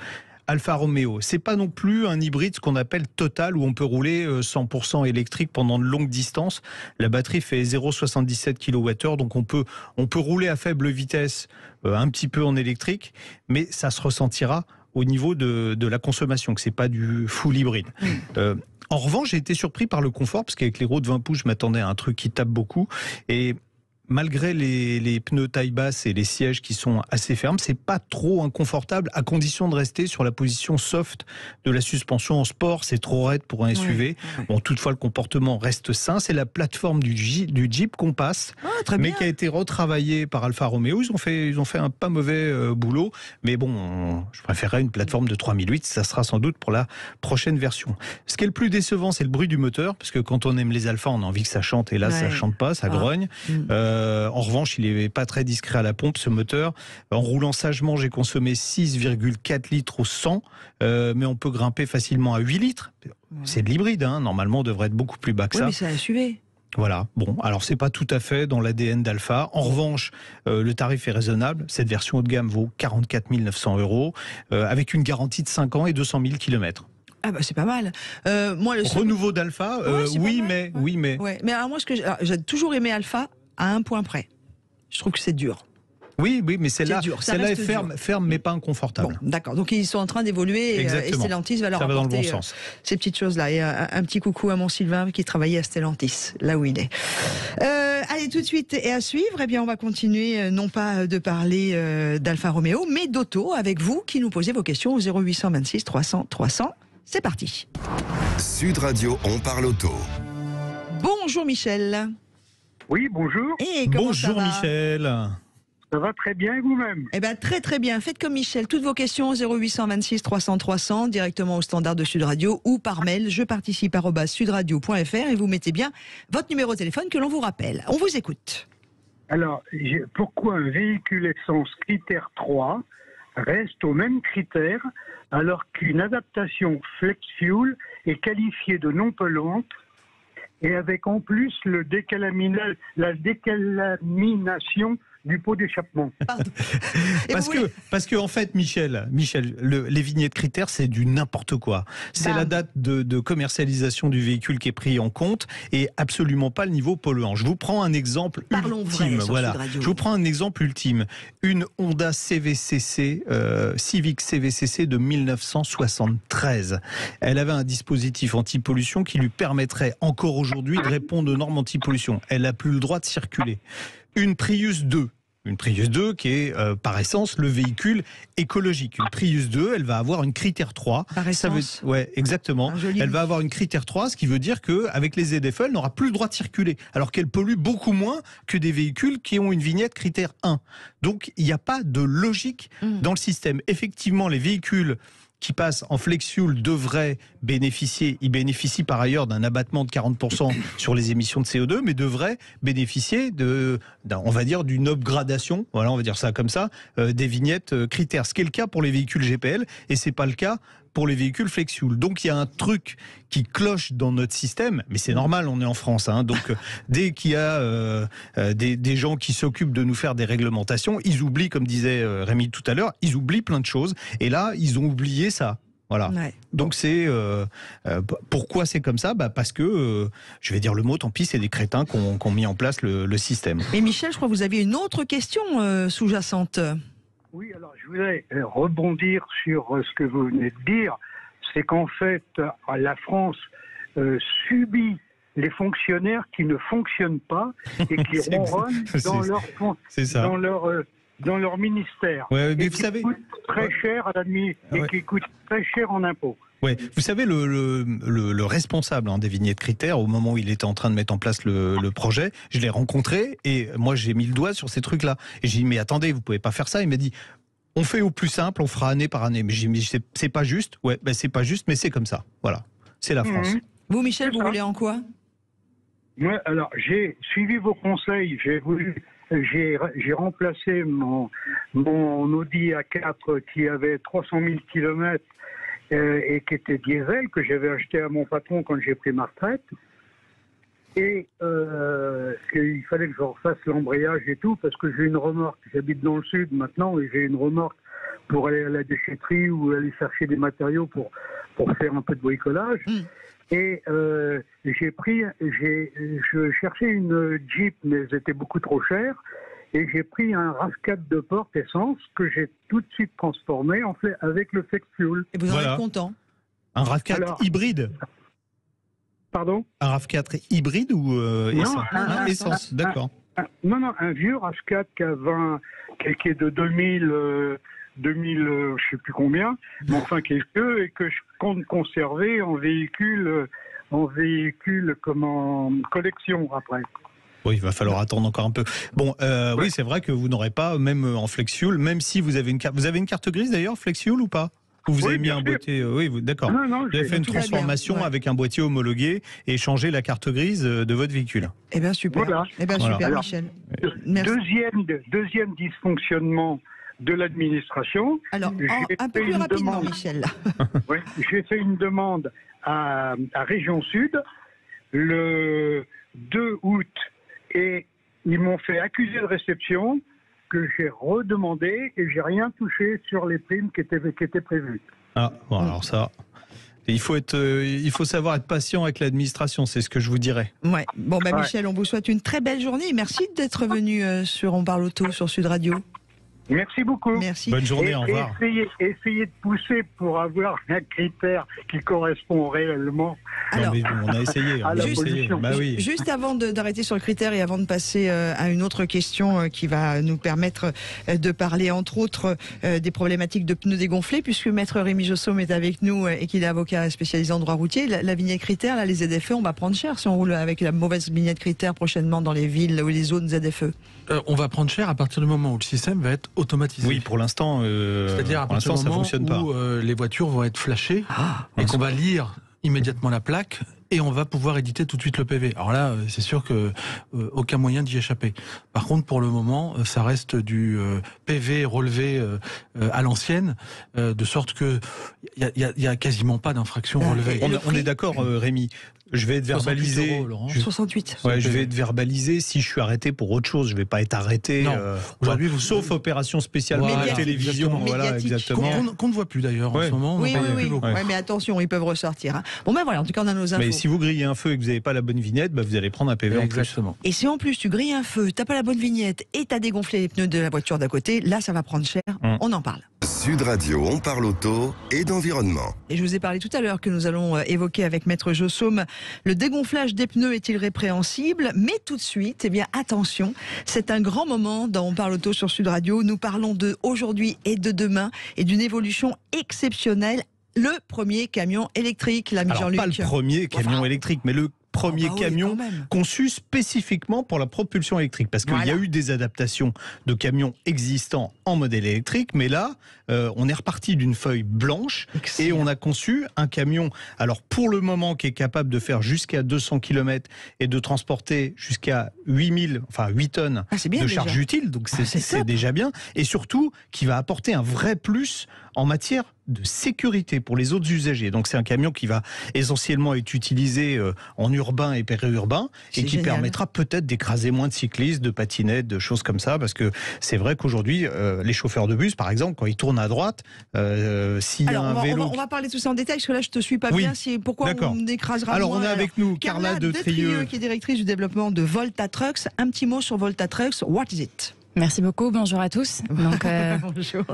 Alfa Romeo. C'est pas non plus un hybride, ce qu'on appelle total, où on peut rouler 100% électrique pendant de longues distances. La batterie fait 0,77 kWh, donc on peut rouler à faible vitesse un petit peu en électrique, mais ça se ressentira au niveau de la consommation, que c'est pas du full hybride. En revanche, j'ai été surpris par le confort, parce qu'avec les roues de 20 pouces, je m'attendais à un truc qui tape beaucoup. Et malgré les pneus taille basse et les sièges qui sont assez fermes, c'est pas trop inconfortable à condition de rester sur la position soft de la suspension. En sport, c'est trop raide pour un SUV. Bon, toutefois, le comportement reste sain. C'est la plateforme du Jeep Compass, mais qui a été retravaillée par Alfa Romeo. Ils ont fait un pas mauvais boulot. Mais bon, je préférerais une plateforme de 3008. Ça sera sans doute pour la prochaine version. Ce qui est le plus décevant, c'est le bruit du moteur, parce que quand on aime les Alfa, on a envie que ça chante. Et là, ça chante pas, ça grogne. En revanche, il n'est pas très discret à la pompe, ce moteur. En roulant sagement, j'ai consommé 6,4 litres au 100, mais on peut grimper facilement à 8 litres. C'est de l'hybride, hein. Normalement, on devrait être beaucoup plus bas que ça. Oui, mais c'est un SUV. Voilà, bon, alors c'est pas tout à fait dans l'ADN d'Alfa. En revanche, le tarif est raisonnable. Cette version haut de gamme vaut 44 900 €, avec une garantie de 5 ans et 200 000 km. Ah bah c'est pas mal. Moi, le Renouveau d'Alfa, oui, mais. Ouais. Mais alors moi, j'ai toujours aimé Alfa à un point près. Je trouve que c'est dur. Oui, mais celle-là est ferme, mais pas inconfortable. Bon, d'accord. Donc ils sont en train d'évoluer et Stellantis va leur apporter dans le bon sens. Ces petites choses-là. Et un petit coucou à mon Sylvain qui travaillait à Stellantis, là où il est. Allez, tout de suite et à suivre, eh bien on va continuer non pas de parler d'Alfa Romeo, mais d'auto avec vous qui nous posez vos questions au 0826 300 300. C'est parti. Sud Radio, on parle auto. Bonjour Michel. Oui, bonjour. Et comment ça Bonjour va Michel. Ça va très bien et vous-même? Eh bien, très très bien. Faites comme Michel. Toutes vos questions au 0826 300 300, directement au standard de Sud Radio ou par mail, je participe @sudradio.fr et vous mettez bien votre numéro de téléphone que l'on vous rappelle. On vous écoute. Alors, pourquoi un véhicule essence critère 3 reste au même critère alors qu'une adaptation flex fuel est qualifiée de non polluante et avec en plus la décalamination du pot d'échappement. Parce que en fait, Michel, les vignettes critères, c'est du n'importe quoi. C'est la date de commercialisation du véhicule qui est pris en compte et absolument pas le niveau polluant. Je vous prends un exemple ultime. Voilà. Je vous prends un exemple ultime. Une Honda CVCC, Civic CVCC de 1973. Elle avait un dispositif anti-pollution qui lui permettrait encore aujourd'hui de répondre aux normes anti-pollution. Elle n'a plus le droit de circuler. Une Prius 2 qui est par essence le véhicule écologique. Une Prius 2, elle va avoir une critère 3. Par essence. Ouais, exactement. Elle va avoir une critère 3, ce qui veut dire qu'avec les ZFE, elle n'aura plus le droit de circuler, alors qu'elle pollue beaucoup moins que des véhicules qui ont une vignette critère 1. Donc il n'y a pas de logique dans le système. Effectivement, les véhicules qui passent en flex fuel devraient bénéficier, ils bénéficient par ailleurs d'un abattement de 40% sur les émissions de CO2, mais devraient bénéficier on va dire d'une upgradation, voilà, on va dire ça comme ça, des vignettes critères. Ce qui est le cas pour les véhicules GPL, et c'est pas le cas pour les véhicules flex fuel. Donc il y a un truc qui cloche dans notre système, mais c'est normal, on est en France, hein, donc dès qu'il y a des gens qui s'occupent de nous faire des réglementations, ils oublient, comme disait Rémi tout à l'heure, ils oublient plein de choses, et là ils ont oublié ça. Voilà. Ouais. Donc c'est pourquoi c'est comme ça ? Parce que je vais dire le mot, tant pis, c'est des crétins qui ont mis en place le système. Mais Michel, je crois que vous aviez une autre question sous-jacente. Oui, alors je voulais rebondir sur ce que vous venez de dire. C'est qu'en fait, la France subit les fonctionnaires qui ne fonctionnent pas et qui ronronnent dans leur ministère. Ouais, mais vous savez, coûte très cher à et qui coûte très cher en impôts. Ouais, vous savez, le responsable des vignettes critères, au moment où il était en train de mettre en place le projet, je l'ai rencontré et moi j'ai mis le doigt sur ces trucs-là. Et j'ai dit, mais attendez, vous pouvez pas faire ça. Il m'a dit, on fait au plus simple, on fera année par année. Mais j'ai dit, c'est pas juste. Ouais, c'est pas juste, mais c'est comme ça. Voilà, c'est la France. Vous, Michel, vous roulez en quoi ? Ouais, alors j'ai suivi vos conseils. J'ai remplacé mon Audi A4 qui avait 300 000 km et qui était diesel, que j'avais acheté à mon patron quand j'ai pris ma retraite. Et il fallait que je refasse l'embrayage et tout, parce que j'ai une remorque. J'habite dans le sud maintenant et j'ai une remorque pour aller à la déchetterie ou aller chercher des matériaux pour faire un peu de bricolage. Et je cherchais une Jeep, mais c'était beaucoup trop cher. Et j'ai pris un RAV4 de porte essence que j'ai tout de suite transformé avec le flex fuel. Et vous en êtes content ? Un RAV4 hybride ? Pardon ? Un RAV4 hybride ou essence ? Essence, d'accord. Non, un vieux RAV4 qui est de 2000, je sais plus combien, mais enfin qui est vieux et que je compte conserver en véhicule comme en collection après. Oui, il va falloir attendre encore un peu. Bon, oui, c'est vrai que vous n'aurez pas, même en flex fuel, même si vous avez une carte. Vous avez une carte grise d'ailleurs, flex fuel ou pas ? Ou vous avez mis un boîtier d'accord. Non, vous avez fait une transformation avec un boîtier homologué et changé la carte grise de votre véhicule. Eh bien, super. Voilà. Eh bien, super, alors, Michel. Merci. Deuxième dysfonctionnement de l'administration. Alors, un peu plus rapidement, Michel. Oui, j'ai fait une demande à Région Sud le 2 août et ils m'ont fait accusé de réception que j'ai redemandé et j'ai rien touché sur les primes qui étaient prévues. Ah, bon, alors ça... Il faut savoir être patient avec l'administration, c'est ce que je vous dirais. Ouais. Bon, Michel, on vous souhaite une très belle journée. Merci d'être venu sur On parle auto sur Sud Radio. Merci beaucoup. Merci. Bonne journée, au revoir. Essayez de pousser pour avoir un critère qui correspond réellement. Alors, on a essayé. Bah oui. Juste avant d'arrêter sur le critère et avant de passer à une autre question qui va nous permettre de parler entre autres des problématiques de pneus dégonflés, puisque Maître Rémi Jossaume est avec nous et qu'il est avocat spécialisé en droit routier. La vignette critère, là, les ZFE, on va prendre cher si on roule avec la mauvaise vignette critère prochainement dans les villes ou les zones ZFE. On va prendre cher à partir du moment où le système va être automatisé. Oui, pour l'instant, c'est-à-dire à partir du moment où les voitures vont être flashées et qu'on va lire immédiatement la plaque et on va pouvoir éditer tout de suite le PV. Alors là, c'est sûr que aucun moyen d'y échapper. Par contre, pour le moment, ça reste du PV relevé à l'ancienne, de sorte que il y a quasiment pas d'infraction relevée. On est d'accord, Rémi. Je vais être verbalisé. 68. Ouais, je vais être verbalisé si je suis arrêté pour autre chose. Je vais pas être arrêté. Aujourd'hui, sauf opération spéciale Médiatique. télévision, voilà, exactement. Qu'on ne voit plus d'ailleurs en ce moment. Oui. Ouais, mais attention, ils peuvent ressortir. Hein. Bon ben voilà, en tout cas on a nos infos. Mais si vous grillez un feu et que vous n'avez pas la bonne vignette, vous allez prendre un PV en plus. Et si en plus tu grilles un feu, t'as pas la bonne vignette et t'as dégonflé les pneus de la voiture d'à côté, là ça va prendre cher. On en parle. Sud Radio, on parle auto et d'environnement. Et je vous ai parlé tout à l'heure que nous allons évoquer avec Maître Jossaume, le dégonflage des pneus est-il répréhensible? Mais tout de suite, eh bien attention, c'est un grand moment dans On parle auto sur Sud Radio. Nous parlons de aujourd'hui et de demain et d'une évolution exceptionnelle. Le premier camion électrique, l'ami Jean-Luc. Pas le premier camion électrique, mais le premier camion conçu spécifiquement pour la propulsion électrique. Parce qu'il y a eu des adaptations de camions existants en modèle électrique, mais là, on est reparti d'une feuille blanche. Excellent. Et on a conçu un camion, alors pour le moment, qui est capable de faire jusqu'à 200 km et de transporter jusqu'à 8 tonnes de charge utile. Donc c'est déjà bien. Et surtout, qui va apporter un vrai plus en matière de sécurité pour les autres usagers. Donc c'est un camion qui va essentiellement être utilisé en urbain et périurbain et qui permettra peut-être d'écraser moins de cyclistes, de patinettes, de choses comme ça, parce que c'est vrai qu'aujourd'hui, les chauffeurs de bus, par exemple, quand ils tournent à droite, s'il y a un vélo... On va parler de tout ça en détail, parce que là, je te suis pas bien. Pourquoi on écrasera moins? Alors, on a avec nous Carla de Trieux, qui est directrice du développement de Volta Trucks. Un petit mot sur Volta Trucks. What is it? Merci beaucoup, bonjour à tous. Donc, bonjour.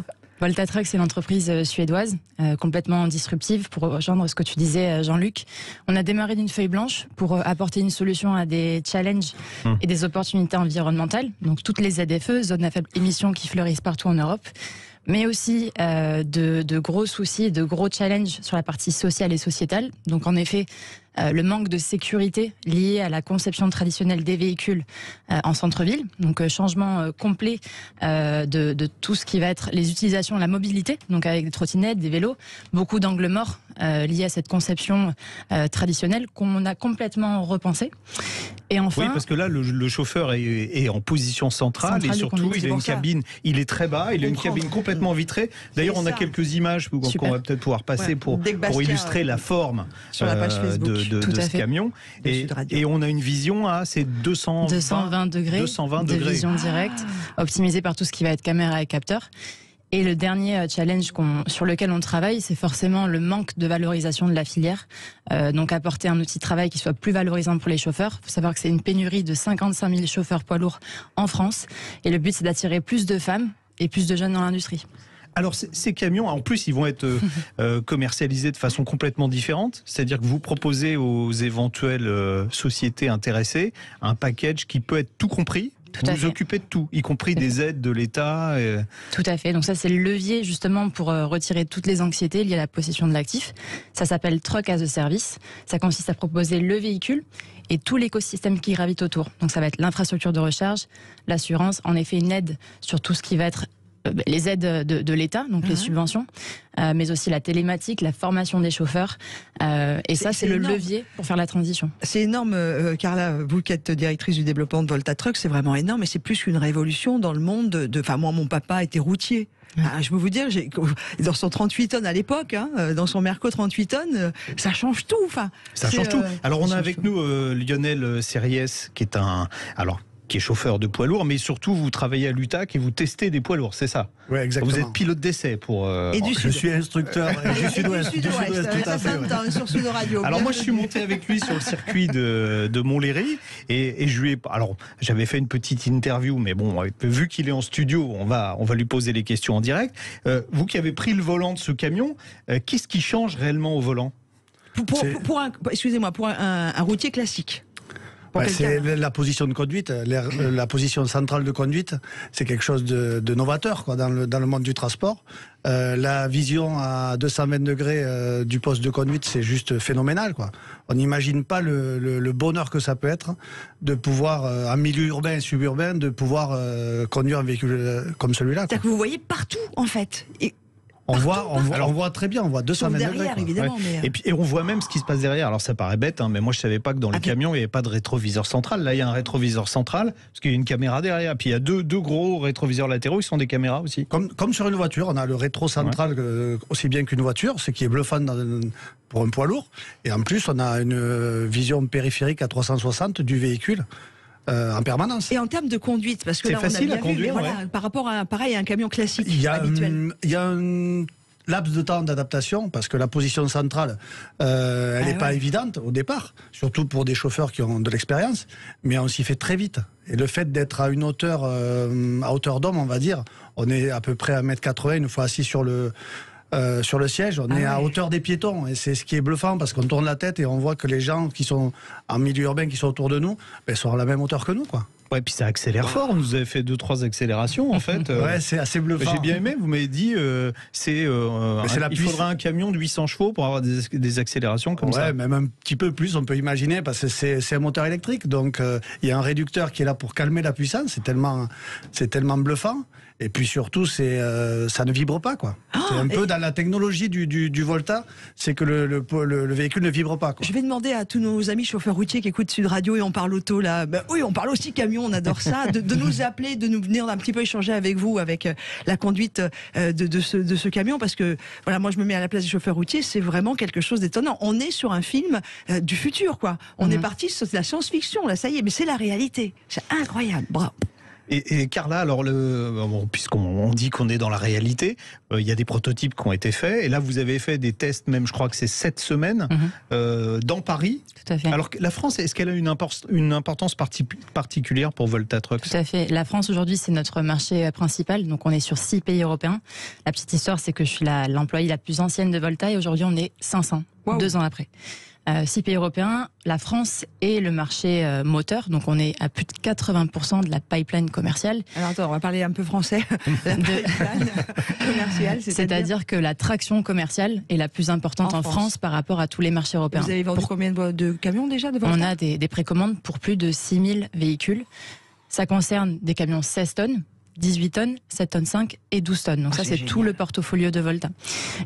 Volta Trucks, c'est une entreprise suédoise, complètement disruptive, pour rejoindre ce que tu disais, Jean-Luc. On a démarré d'une feuille blanche pour apporter une solution à des challenges et des opportunités environnementales. Donc toutes les ZFE, zones à faible émission, qui fleurissent partout en Europe, mais aussi de gros soucis, de gros challenges sur la partie sociale et sociétale. Donc en effet, le manque de sécurité lié à la conception traditionnelle des véhicules en centre-ville. Donc changement complet de tout ce qui va être les utilisations, la mobilité, donc avec des trottinettes, des vélos, beaucoup d'angles morts liés à cette conception traditionnelle qu'on a complètement repensé. Et enfin, oui, parce que là, le chauffeur est en position centrale et surtout, il a une cabine, il est très bas, il a une cabine complètement vitrée. D'ailleurs, on a quelques images qu'on va peut-être pouvoir passer pour illustrer la forme sur la page Facebook. de ce camion. Et on a une vision à ces 220 degrés de vision directe, optimisée par tout ce qui va être caméra et capteur. Et le dernier challenge sur lequel on travaille, c'est forcément le manque de valorisation de la filière. Donc apporter un outil de travail qui soit plus valorisant pour les chauffeurs. Il faut savoir que c'est une pénurie de 55 000 chauffeurs poids lourds en France. Et le but, c'est d'attirer plus de femmes et plus de jeunes dans l'industrie. Alors ces camions, en plus, ils vont être commercialisés de façon complètement différente. C'est-à-dire que vous proposez aux éventuelles sociétés intéressées un package qui peut être tout compris. Vous vous occupez de tout, y compris des aides de l'État. Tout à fait. Donc ça, c'est le levier justement pour retirer toutes les anxiétés liées à la possession de l'actif. Ça s'appelle Truck as a Service. Ça consiste à proposer le véhicule et tout l'écosystème qui gravite autour. Donc ça va être l'infrastructure de recharge, l'assurance, en effet une aide sur tout ce qui va être les aides de l'État, donc les subventions, mais aussi la télématique, la formation des chauffeurs. Et ça, c'est le levier pour faire la transition. C'est énorme, Carla, vous qui êtes directrice du développement de Volta Trucks, c'est vraiment énorme, et c'est plus qu'une révolution dans le monde. Enfin, moi, mon papa était routier. Je peux vous dire, dans son 38 tonnes à l'époque, dans son Merco 38 tonnes, ça change tout. Enfin, ça change tout. Alors, on a avec nous Lionel Serriès, qui est chauffeur de poids lourd, mais surtout vous travaillez à l'UTAC et vous testez des poids lourds, c'est ça? Oui, exactement. Vous êtes pilote d'essai pour. Je suis instructeur du Sud-Ouest. Tout à fait. Sur Sud Radio. Alors moi, je suis monté avec lui sur le circuit de Montlhéry et je lui ai. Alors, j'avais fait une petite interview, mais bon, vu qu'il est en studio, on va lui poser les questions en direct. Vous qui avez pris le volant de ce camion, qu'est-ce qui change réellement au volant? Pour un routier classique. C'est la position de conduite, la position centrale de conduite, c'est quelque chose de novateur dans le monde du transport. La vision à 220 degrés du poste de conduite, c'est juste phénoménal, quoi. On n'imagine pas le bonheur que ça peut être de pouvoir, en milieu urbain et suburbain, de pouvoir conduire un véhicule comme celui-là. C'est-à-dire que vous voyez partout, en fait. On voit très bien, on voit 220 degrés. Évidemment, ouais. Et on voit même ce qui se passe derrière. Alors ça paraît bête, mais moi je savais pas que dans les camions il n'y avait pas de rétroviseur central. Là il y a un rétroviseur central parce qu'il y a une caméra derrière. Puis il y a deux gros rétroviseurs latéraux qui sont des caméras aussi. Comme sur une voiture, on a le rétro central aussi bien qu'une voiture, ce qui est bluffant pour un poids lourd. Et en plus on a une vision périphérique à 360 du véhicule. En permanence. Et en termes de conduite, parce que c'est là, facile on a à conduire, par rapport à un camion classique habituel. Il y a un laps de temps d'adaptation parce que la position centrale, elle n'est pas évidente au départ, surtout pour des chauffeurs qui ont de l'expérience, mais on s'y fait très vite. Et le fait d'être à une hauteur, à hauteur d'homme, on va dire, on est à peu près à 1m80 une fois assis sur le siège, on est à hauteur des piétons et c'est ce qui est bluffant parce qu'on tourne la tête et on voit que les gens qui sont en milieu urbain, qui sont autour de nous, sont à la même hauteur que nous, quoi. Ouais, puis ça accélère fort. On nous avait fait 2-3 accélérations en fait. Ouais, c'est assez bluffant. J'ai bien aimé. Vous m'avez dit, il faudra un camion de 800 chevaux pour avoir des accélérations comme ça. Ouais, même un petit peu plus, on peut imaginer, parce que c'est un moteur électrique, donc il y a un réducteur qui est là pour calmer la puissance. C'est tellement bluffant. Et puis surtout, ça ne vibre pas, quoi. C'est un peu dans la technologie du Volta, c'est que le véhicule ne vibre pas, quoi. Je vais demander à tous nos amis chauffeurs routiers qui écoutent Sud Radio et on parle auto là. Oui, on parle aussi camion, on adore ça. De nous appeler, de nous venir un petit peu échanger avec vous, avec la conduite de ce camion, parce que voilà, moi je me mets à la place des chauffeurs routiers, c'est vraiment quelque chose d'étonnant. On est sur un film du futur, quoi. On est parti sur la science-fiction, là, ça y est, mais c'est la réalité. C'est incroyable. Bravo. Et Carla, alors puisqu'on dit qu'on est dans la réalité, il y a des prototypes qui ont été faits, et là vous avez fait des tests, même je crois que c'est 7 semaines, dans Paris. Tout à fait. Alors la France, est-ce qu'elle a une importance particulière pour Volta Trucks? Tout à fait. La France aujourd'hui c'est notre marché principal, donc on est sur 6 pays européens. La petite histoire c'est que je suis l'employée la plus ancienne de Volta et aujourd'hui on est 500, 2 ans après. 6 pays européens, la France est le marché moteur, donc on est à plus de 80% de la pipeline commerciale. Alors attends, on va parler un peu français. La pipeline commerciale, c'est-à-dire que la traction commerciale est la plus importante en France par rapport à tous les marchés européens. Vous avez vendu combien de camions déjà de Volta? On a des précommandes pour plus de 6000 véhicules. Ça concerne des camions 16 tonnes, 18 tonnes, 7 tonnes 5 et 12 tonnes. Donc ça, c'est génial. Tout le portfolio de Volta.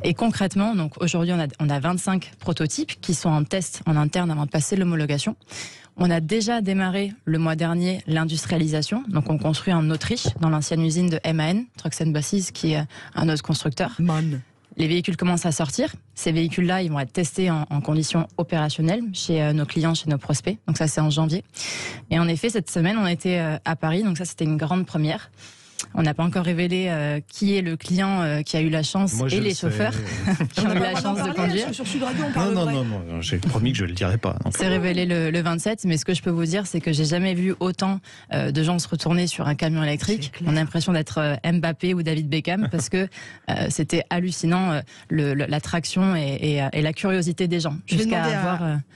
Et concrètement, donc aujourd'hui, on a 25 prototypes qui sont en test en interne avant de passer l'homologation. On a déjà démarré le mois dernier l'industrialisation. Donc on construit en Autriche, dans l'ancienne usine de MAN, Trucks & Buses, qui est un autre constructeur. Les véhicules commencent à sortir. Ces véhicules-là, ils vont être testés en conditions opérationnelles chez nos clients, chez nos prospects. Donc ça, c'est en janvier. Et en effet, cette semaine, on était à Paris. Donc ça, c'était une grande première. On n'a pas encore révélé qui est le client qui a eu la chance et les chauffeurs qui ont eu la chance de conduire. Sur Sud Radio, on parle non, j'ai promis que je ne le dirai pas. C'est révélé le 27, mais ce que je peux vous dire, c'est que j'ai jamais vu autant de gens se retourner sur un camion électrique. On a l'impression d'être Mbappé ou David Beckham parce que c'était hallucinant la traction et la curiosité des gens. Je vais demander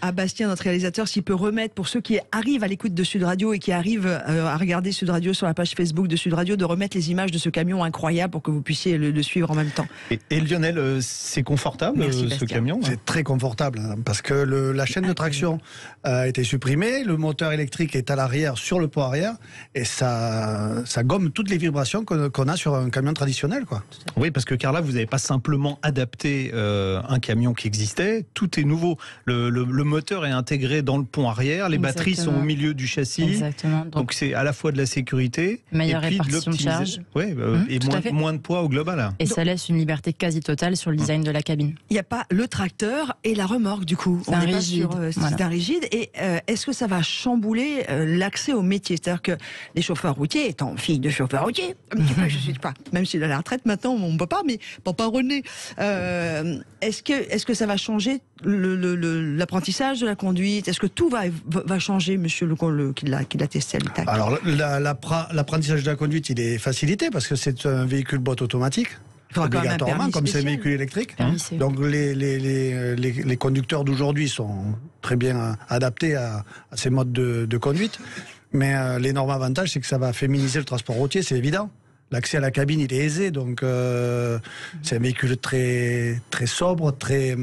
à Bastien, notre réalisateur, s'il peut remettre, pour ceux qui arrivent à l'écoute de Sud Radio et qui arrivent à regarder Sud Radio sur la page Facebook de Sud Radio, de remettre les images de ce camion incroyable pour que vous puissiez le suivre en même temps. Et Lionel, c'est confortable. Merci, ce Bastien. camion? C'est très confortable hein, parce que la chaîne de traction a été supprimée, le moteur électrique est à l'arrière sur le pont arrière et ça gomme toutes les vibrations qu'on a sur un camion traditionnel, quoi. Oui, parce que Carla, vous n'avez pas simplement adapté un camion qui existait, tout est nouveau. Le moteur est intégré dans le pont arrière, les batteries sont au milieu du châssis. Exactement. Donc c'est à la fois de la sécurité, meilleure et puis répartition de charge. Ouais, et moins de poids au global. Et ça laisse une liberté quasi totale sur le design de la cabine. Il n'y a pas le tracteur et la remorque du coup. C'est un rigide. C'est un rigide. Et est-ce que ça va chambouler l'accès au métier? C'est-à-dire que les chauffeurs routiers, étant fille de chauffeur routier, je suis pas, même s'il est à la retraite maintenant, mon papa, mais papa René, est-ce que ça va changer l'apprentissage de la conduite? Est-ce que tout va changer, monsieur qui l'a testé à l'ITAC? Alors l'apprentissage de la conduite, il est facilité parce que c'est un véhicule boîte automatique. Obligatoirement, comme c'est un véhicule électrique. Donc les conducteurs d'aujourd'hui sont très bien adaptés à ces modes de conduite. Mais l'énorme avantage, c'est que ça va féminiser le transport routier, c'est évident. L'accès à la cabine, il est aisé, donc c'est un véhicule très, très sobre, très...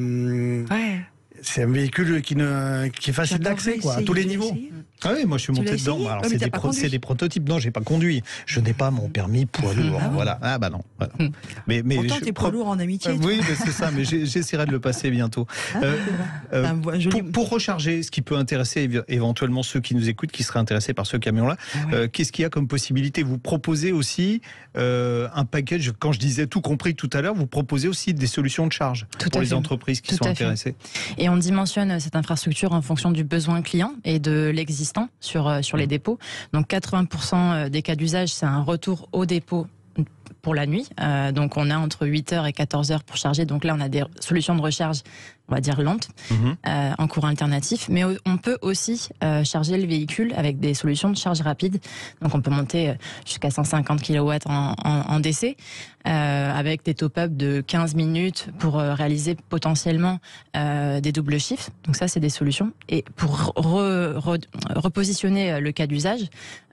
C'est un véhicule qui est facile d'accès, quoi, à tous les niveaux. Ah oui, moi je suis monté dedans. Alors c'est des prototypes. Non, j'ai pas conduit. Je n'ai pas mon permis poids lourd. Voilà. Ah bah non. Voilà. Mais pourtant t'es poids lourd en amitié. Oui, c'est ça. Mais j'essaierai de le passer bientôt. Pour recharger, ce qui peut intéresser éventuellement ceux qui nous écoutent, qui seraient intéressés par ce camion-là, qu'est-ce qu'il y a comme possibilité? Vous proposez aussi un package. Quand je disais tout compris tout à l'heure, vous proposez aussi des solutions de charge pour les entreprises qui sont intéressées. Et on dimensionne cette infrastructure en fonction du besoin client et de l'existant sur les dépôts. Donc 80% des cas d'usage, c'est un retour au dépôt pour la nuit. Donc on a entre 8h et 14h pour charger. Donc là, on a des solutions de recharge, on va dire lentes, en courant alternatif. Mais on peut aussi charger le véhicule avec des solutions de charge rapide. Donc on peut monter jusqu'à 150 kW en DC, avec des top-up de 15 minutes pour réaliser potentiellement des doubles shifts. Donc ça, c'est des solutions. Et pour repositionner le cas d'usage,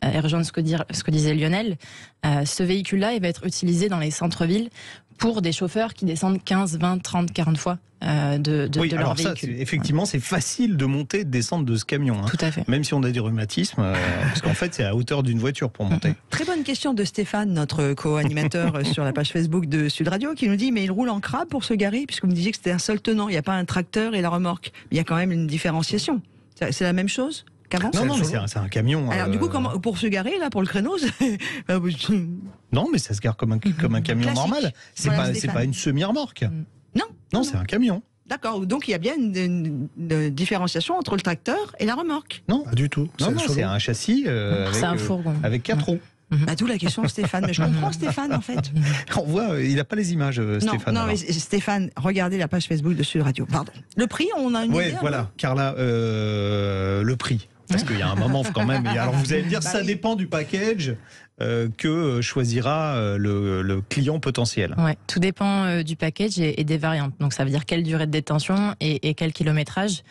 et rejoindre ce que disait Lionel, ce véhicule-là, il va être utilisé dans les centres-villes pour des chauffeurs qui descendent 15, 20, 30, 40 fois de leur véhicule. Effectivement, c'est facile de monter et de descendre de ce camion. Tout à fait. Même si on a des rhumatismes, parce qu'en fait, c'est à hauteur d'une voiture pour monter. Très bonne question de Stéphane, notre co-animateur sur la page Facebook de Sud Radio, qui nous dit, mais il roule en crabe pour se garer, puisque vous me disiez que c'était un seul tenant, il n'y a pas un tracteur et la remorque. Il y a quand même une différenciation. C'est la même chose qu'avant? Non, mais c'est un camion. Alors du coup, pour se garer, là, pour le créneau, non, mais ça se gare comme un camion classique. Normal. C'est pas une semi-remorque. Non, c'est un camion. D'accord, donc il y a bien une différenciation entre le tracteur et la remorque. Non, pas du tout. Non, c'est un châssis avec 4 roues. D'où la question de Stéphane. Mais je comprends Stéphane, en fait. On voit, il n'a pas les images, Stéphane. Non, mais Stéphane, regardez la page Facebook de Sud Radio. Pardon. Le prix, on a une idée? Oui, voilà. Carla, le prix. Parce qu'il y a un moment quand même. Alors vous allez me dire, ça dépend du package que choisira le client potentiel. Ouais, tout dépend du package et des variantes. Donc ça veut dire quelle durée de détention et quel kilométrage.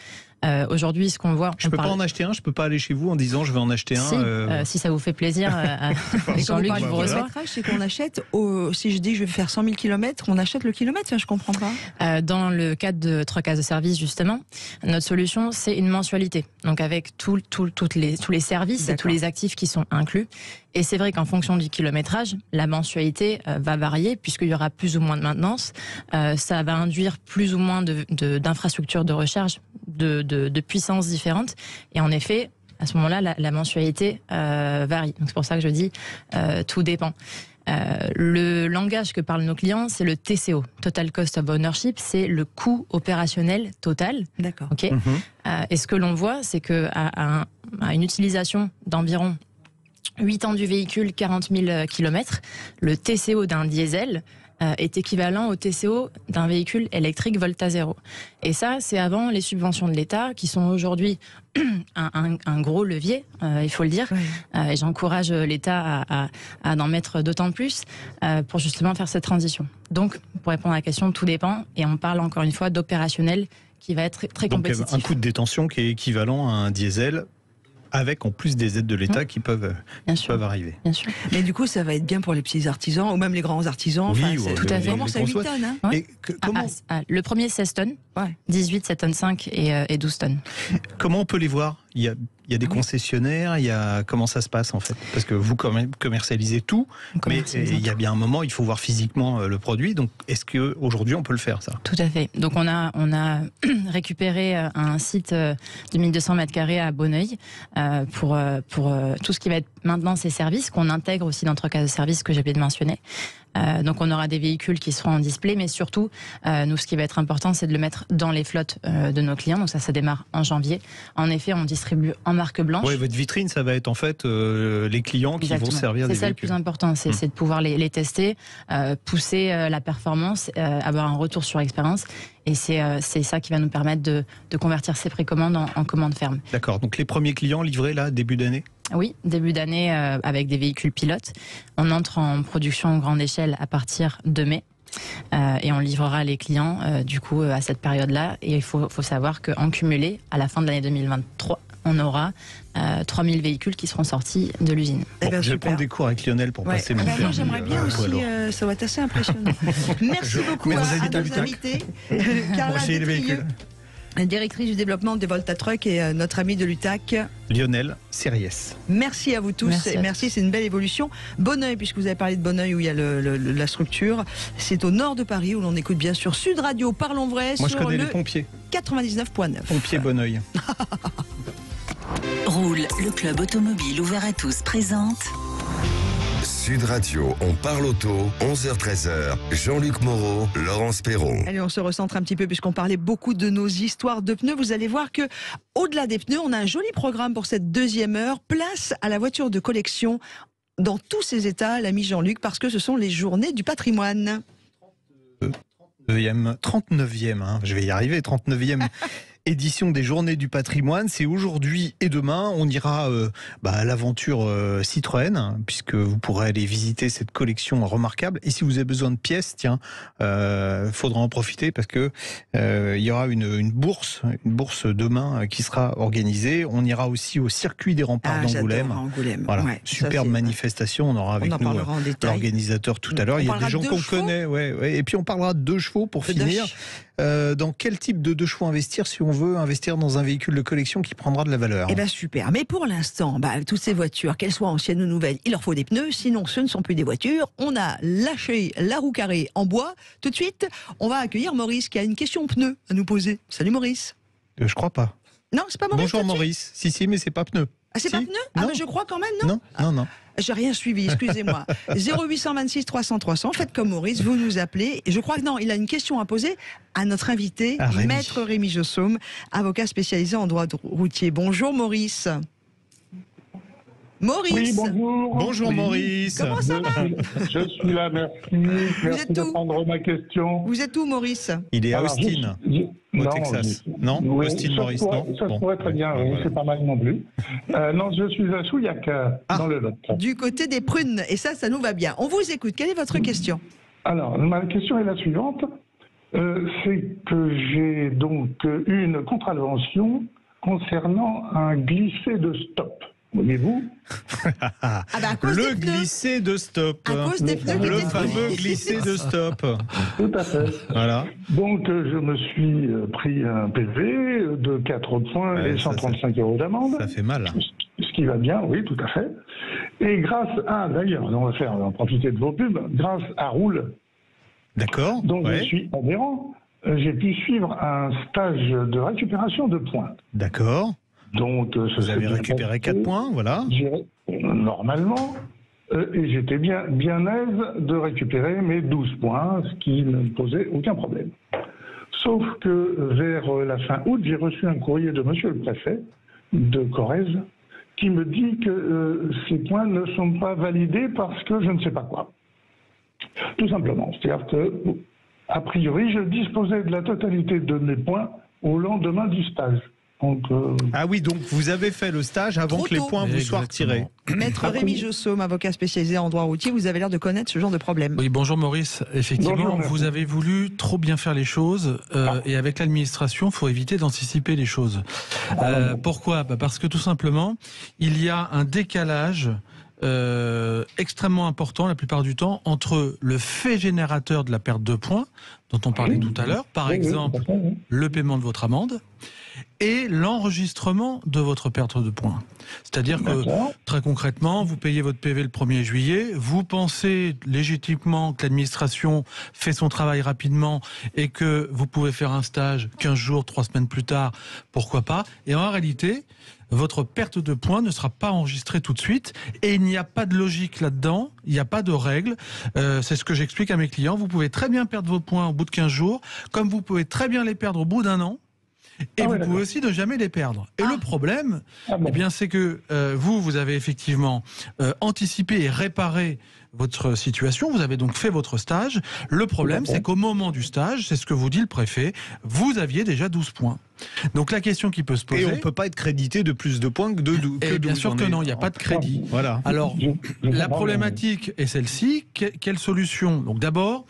Aujourd'hui, ce qu'on voit... Je peux pas en acheter un, je peux pas aller chez vous en disant je vais en acheter un. Si ça vous fait plaisir, Jean-Luc, je vous reçois. C'est qu'on achète, si je dis je vais faire 100 000 km, on achète le kilomètre, ça je comprends pas. Dans le cadre de Truck as a Service, justement, notre solution, c'est une mensualité. Donc avec tous les services et tous les actifs qui sont inclus. Et c'est vrai qu'en fonction du kilométrage, la mensualité va varier puisqu'il y aura plus ou moins de maintenance. Ça va induire plus ou moins d'infrastructures de recharge de puissances différentes. Et en effet, à ce moment-là, la mensualité varie. Donc c'est pour ça que je dis tout dépend. Le langage que parlent nos clients, c'est le TCO, Total Cost of Ownership, c'est le coût opérationnel total. D'accord. Okay. Et ce que l'on voit, c'est que à une utilisation d'environ 8 ans du véhicule, 40 000 km, le TCO d'un diesel est équivalent au TCO d'un véhicule électrique Volta Zéro. Et ça, c'est avant les subventions de l'État, qui sont aujourd'hui un gros levier, il faut le dire. Oui. Et j'encourage l'État à en mettre d'autant plus pour justement faire cette transition. Donc, pour répondre à la question, tout dépend. Et on parle encore une fois d'opérationnel qui va être très compétitif. Donc, un coût de détention qui est équivalent à un diesel avec en plus des aides de l'État qui peuvent arriver. Bien sûr. Mais du coup, ça va être bien pour les petits artisans ou même les grands artisans. Oui, tout à fait. Comment ça 8 tonnes hein Et comment... le premier 16 tonnes, 18, 7 tonnes 5 et 12 tonnes. Comment on peut les voir ? Il y a des concessionnaires, comment ça se passe en fait ? Parce que vous quand même commercialisez tout, mais il y a bien un moment, il faut voir physiquement le produit. Donc est-ce qu'aujourd'hui on peut le faire ça ? Tout à fait. Donc on a récupéré un site de 1200 mètres carrés à Bonneuil pour tout ce qui va être maintenance et services, qu'on intègre aussi dans notre cas de service que j'ai oublié de mentionner. Donc on aura des véhicules qui seront en display, mais surtout, nous, ce qui va être important, c'est de le mettre dans les flottes de nos clients. Donc ça démarre en janvier. En effet, on distribue en marque blanche. Oui, votre vitrine, ça va être en fait les clients qui vont servir des véhicules. C'est ça le plus important, c'est de pouvoir les tester, pousser la performance, avoir un retour sur expérience. Et c'est ça qui va nous permettre de convertir ces précommandes en commandes fermes. D'accord. Donc les premiers clients livrés là, début d'année ? Oui, début d'année avec des véhicules pilotes. On entre en production en grande échelle à partir de mai. Et on livrera les clients du coup à cette période-là. Et il faut savoir qu'en cumulé, à la fin de l'année 2023, on aura 3000 véhicules qui seront sortis de l'usine. Bon, je vais prendre des cours avec Lionel pour passer mon permis. Moi, j'aimerais bien aussi, ça va être assez impressionnant. Merci beaucoup à nos invités. Carla Détrieux, directrice du développement des Voltatruck, et notre ami de l'UTAC, Lionel Sériès. Merci à vous tous. Merci, c'est une belle évolution. Bonneuil, puisque vous avez parlé de Bonneuil où il y a la structure, c'est au nord de Paris où l'on écoute bien sûr Sud Radio, parlons vrai. Moi sur je connais les pompiers. 99.9. Pompiers Bonneuil. Roule, le club automobile ouvert à tous présente Sud Radio, on parle auto, 11h-13h, Jean-Luc Moreau, Laurence Perron. Allez, on se recentre un petit peu puisqu'on parlait beaucoup de nos histoires de pneus. Vous allez voir que, au-delà des pneus, on a un joli programme pour cette deuxième heure. Place à la voiture de collection dans tous ses états, l'ami Jean-Luc, parce que ce sont les journées du patrimoine. 39e, hein, je vais y arriver, 39e édition des Journées du patrimoine. C'est aujourd'hui et demain. On ira à l'aventure Citroën, puisque vous pourrez aller visiter cette collection remarquable. Et si vous avez besoin de pièces, faudra en profiter parce que il y aura une bourse demain qui sera organisée. On ira aussi au circuit des remparts d'Angoulême. Voilà, ouais, superbe manifestation. On aura avec nous l'organisateur tout à l'heure. Il y a des gens qu'on connaît. Et puis on parlera de 2 chevaux pour finir. Dans quel type de 2 chevaux investir si on veut investir dans un véhicule de collection qui prendra de la valeur? Eh bien super, mais pour l'instant, toutes ces voitures, qu'elles soient anciennes ou nouvelles, il leur faut des pneus, sinon ce ne sont plus des voitures. On a lâché la roue carrée en bois. Tout de suite, on va accueillir Maurice qui a une question pneu à nous poser. Salut Maurice. Je crois pas. Non, c'est pas Maurice. Bonjour Maurice. Si, mais c'est pas pneu. Ah, c'est pas pneu? Ah, mais je crois quand même, non? Non. J'ai rien suivi, excusez-moi. 0826 300 300, faites comme Maurice, vous nous appelez. Et je crois que il a une question à poser à notre invité, Maître Rémi Jossaume, avocat spécialisé en droit routier. Bonjour Maurice. Maurice. Oui, bonjour. Bonjour Maurice. Comment ça va? Je suis là, merci de prendre ma question. Vous êtes où Maurice? Il est à Austin, au Texas. Non, oui, Austin, Maurice, non. Ça se pourrait très bien, c'est pas mal non plus. Non, je suis à Souillac, dans le Lot. Du côté des prunes, et ça nous va bien. On vous écoute, quelle est votre question? Alors, ma question est la suivante. C'est que j'ai donc eu une contravention concernant un glissé de stop. Voyez-vous? Le glissé de stop. À cause des pneus. Le fameux glissé de stop. Tout à fait. Voilà. Donc, je me suis pris un PV de 4 points et 135 € d'amende. Ça fait mal. Ce qui va bien, oui, tout à fait. Et grâce à, d'ailleurs, on va en profiter de vos pubs, grâce à Roule. D'accord. Donc, je suis adhérent. J'ai pu suivre un stage de récupération de points. D'accord. Donc, vous avez récupéré 4 points, voilà. Normalement, et j'étais bien aise de récupérer mes 12 points, ce qui ne me posait aucun problème. Sauf que vers la fin août, j'ai reçu un courrier de monsieur le préfet de Corrèze qui me dit que ces points ne sont pas validés parce que je ne sais pas quoi. Tout simplement. C'est-à-dire que, a priori, je disposais de la totalité de mes points au lendemain du stage. Donc, Ah oui, donc vous avez fait le stage avant Trop que les tôt. points vous soient retirés. Maître Rémi Jossaume, avocat spécialisé en droit routier, vous avez l'air de connaître ce genre de problème. Oui, bonjour Maurice. Effectivement, Bonjour, merci. vous avez voulu trop bien faire les choses et avec l'administration, il faut éviter d'anticiper les choses. Pourquoi ? Parce que tout simplement, il y a un décalage extrêmement important la plupart du temps entre le fait générateur de la perte de points, dont on parlait tout à l'heure, par exemple le paiement de votre amende, et l'enregistrement de votre perte de points. C'est-à-dire que, très concrètement, vous payez votre PV le 1er juillet, vous pensez légitimement que l'administration fait son travail rapidement et que vous pouvez faire un stage 15 jours, 3 semaines plus tard, pourquoi pas. Et en réalité, votre perte de points ne sera pas enregistrée tout de suite et il n'y a pas de logique là-dedans, il n'y a pas de règle. C'est ce que j'explique à mes clients. Vous pouvez très bien perdre vos points au bout de 15 jours, comme vous pouvez très bien les perdre au bout d'un an. Et vous pouvez aussi ne jamais les perdre. Et le problème, eh bien, c'est que vous avez effectivement anticipé et réparé votre situation. Vous avez donc fait votre stage. Le problème, c'est qu'au moment du stage, c'est ce que vous dit le préfet, vous aviez déjà 12 points. Donc la question qui peut se poser... Et on ne peut pas être crédité de plus de points que de 12. Et bien sûr que non, il n'y a pas de crédit. Voilà. Alors, la problématique est celle-ci. Quelle solution ? Donc d'abord...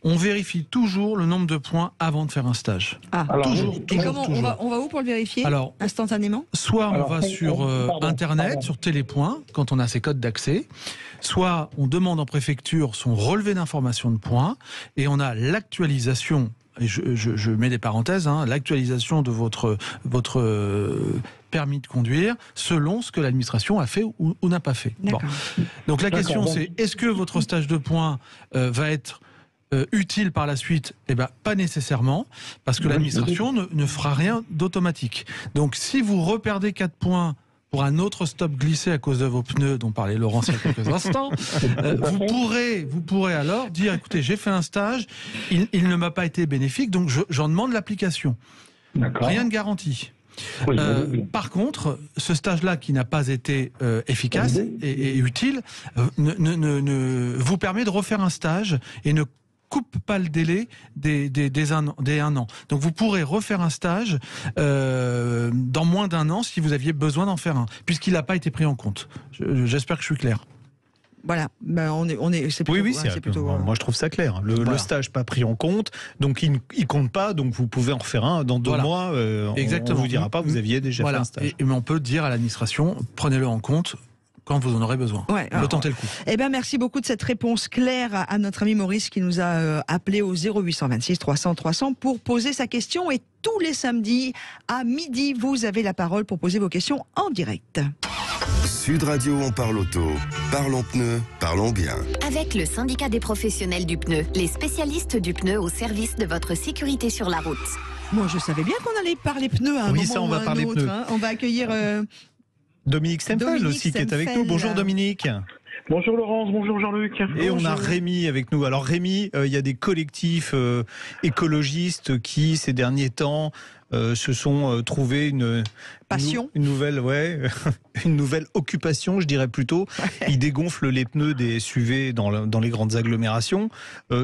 on vérifie toujours le nombre de points avant de faire un stage. Toujours. Et comment on va où pour le vérifier ? Alors, instantanément ? Soit on va sur Internet, sur Télépoint, quand on a ses codes d'accès, soit on demande en préfecture son relevé d'information de points, et on a l'actualisation, et je mets des parenthèses, l'actualisation de votre permis de conduire selon ce que l'administration a fait ou n'a pas fait. Bon. Donc la question c'est, est-ce que votre stage de points va être utile par la suite? Eh bien, pas nécessairement, parce que l'administration ne fera rien d'automatique. Donc, si vous reperdez 4 points pour un autre stop glissé à cause de vos pneus, dont parlait Laurence il y a quelques instants, vous pourrez alors dire, écoutez, j'ai fait un stage, il ne m'a pas été bénéfique, donc j'en demande l'application. Rien de garanti. Par contre, ce stage-là qui n'a pas été efficace et utile, vous permet de refaire un stage et ne coupe pas le délai des 1 an. Donc vous pourrez refaire un stage dans moins d'1 an si vous aviez besoin d'en faire un, puisqu'il n'a pas été pris en compte. J'espère que je suis clair. Voilà, c'est plutôt, moi je trouve ça clair. Le stage pas pris en compte, donc il compte pas, donc vous pouvez en refaire un dans 2 mois. Exactement. On vous dira pas, vous aviez déjà fait un stage. Mais on peut dire à l'administration, prenez-le en compte quand vous en aurez besoin. Tentez le coup. Eh ben, merci beaucoup de cette réponse claire à notre ami Maurice qui nous a appelé au 0826 300 300 pour poser sa question. Et tous les samedis à midi, vous avez la parole pour poser vos questions en direct. Sud Radio, on parle auto. Parlons pneus, parlons bien. Avec le syndicat des professionnels du pneu, les spécialistes du pneu au service de votre sécurité sur la route. Moi, je savais bien qu'on allait parler pneus à un moment ça, on va parler pneus. On va accueillir... Dominique Semfeld aussi qui est avec nous. Bonjour Dominique. Bonjour Laurence, bonjour Jean-Luc. Et on a Rémi avec nous. Alors Rémi, il y a des collectifs écologistes qui, ces derniers temps, se sont trouvés une nouvelle occupation, je dirais plutôt. Ils dégonflent les pneus des SUV dans les grandes agglomérations.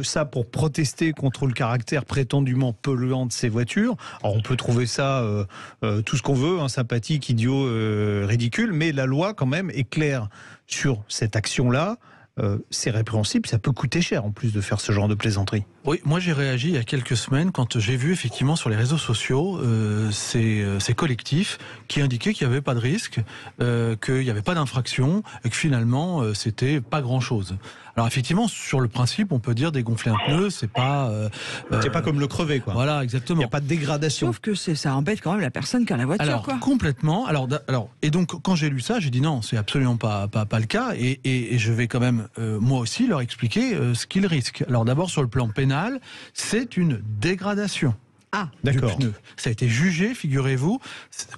Ça pour protester contre le caractère prétendument polluant de ces voitures. Alors on peut trouver ça tout ce qu'on veut, sympathique, idiot, ridicule, mais la loi quand même est claire sur cette action-là. C'est répréhensible, ça peut coûter cher en plus de faire ce genre de plaisanterie. Oui, moi j'ai réagi il y a quelques semaines quand j'ai vu effectivement sur les réseaux sociaux ces collectifs qui indiquaient qu'il n'y avait pas de risque, qu'il n'y avait pas d'infraction et que finalement c'était pas grand-chose. Alors effectivement, sur le principe, on peut dire dégonfler un pneu, c'est pas comme le crever, quoi. Voilà, exactement. Il n'y a pas de dégradation. Sauf que ça embête quand même la personne qui a la voiture, alors, quoi. Complètement. Alors, et donc quand j'ai lu ça, j'ai dit non, c'est absolument pas le cas, et je vais quand même moi aussi leur expliquer ce qu'ils risquent. Alors d'abord sur le plan pénal, c'est une dégradation. Du pneu. Ça a été jugé, figurez-vous,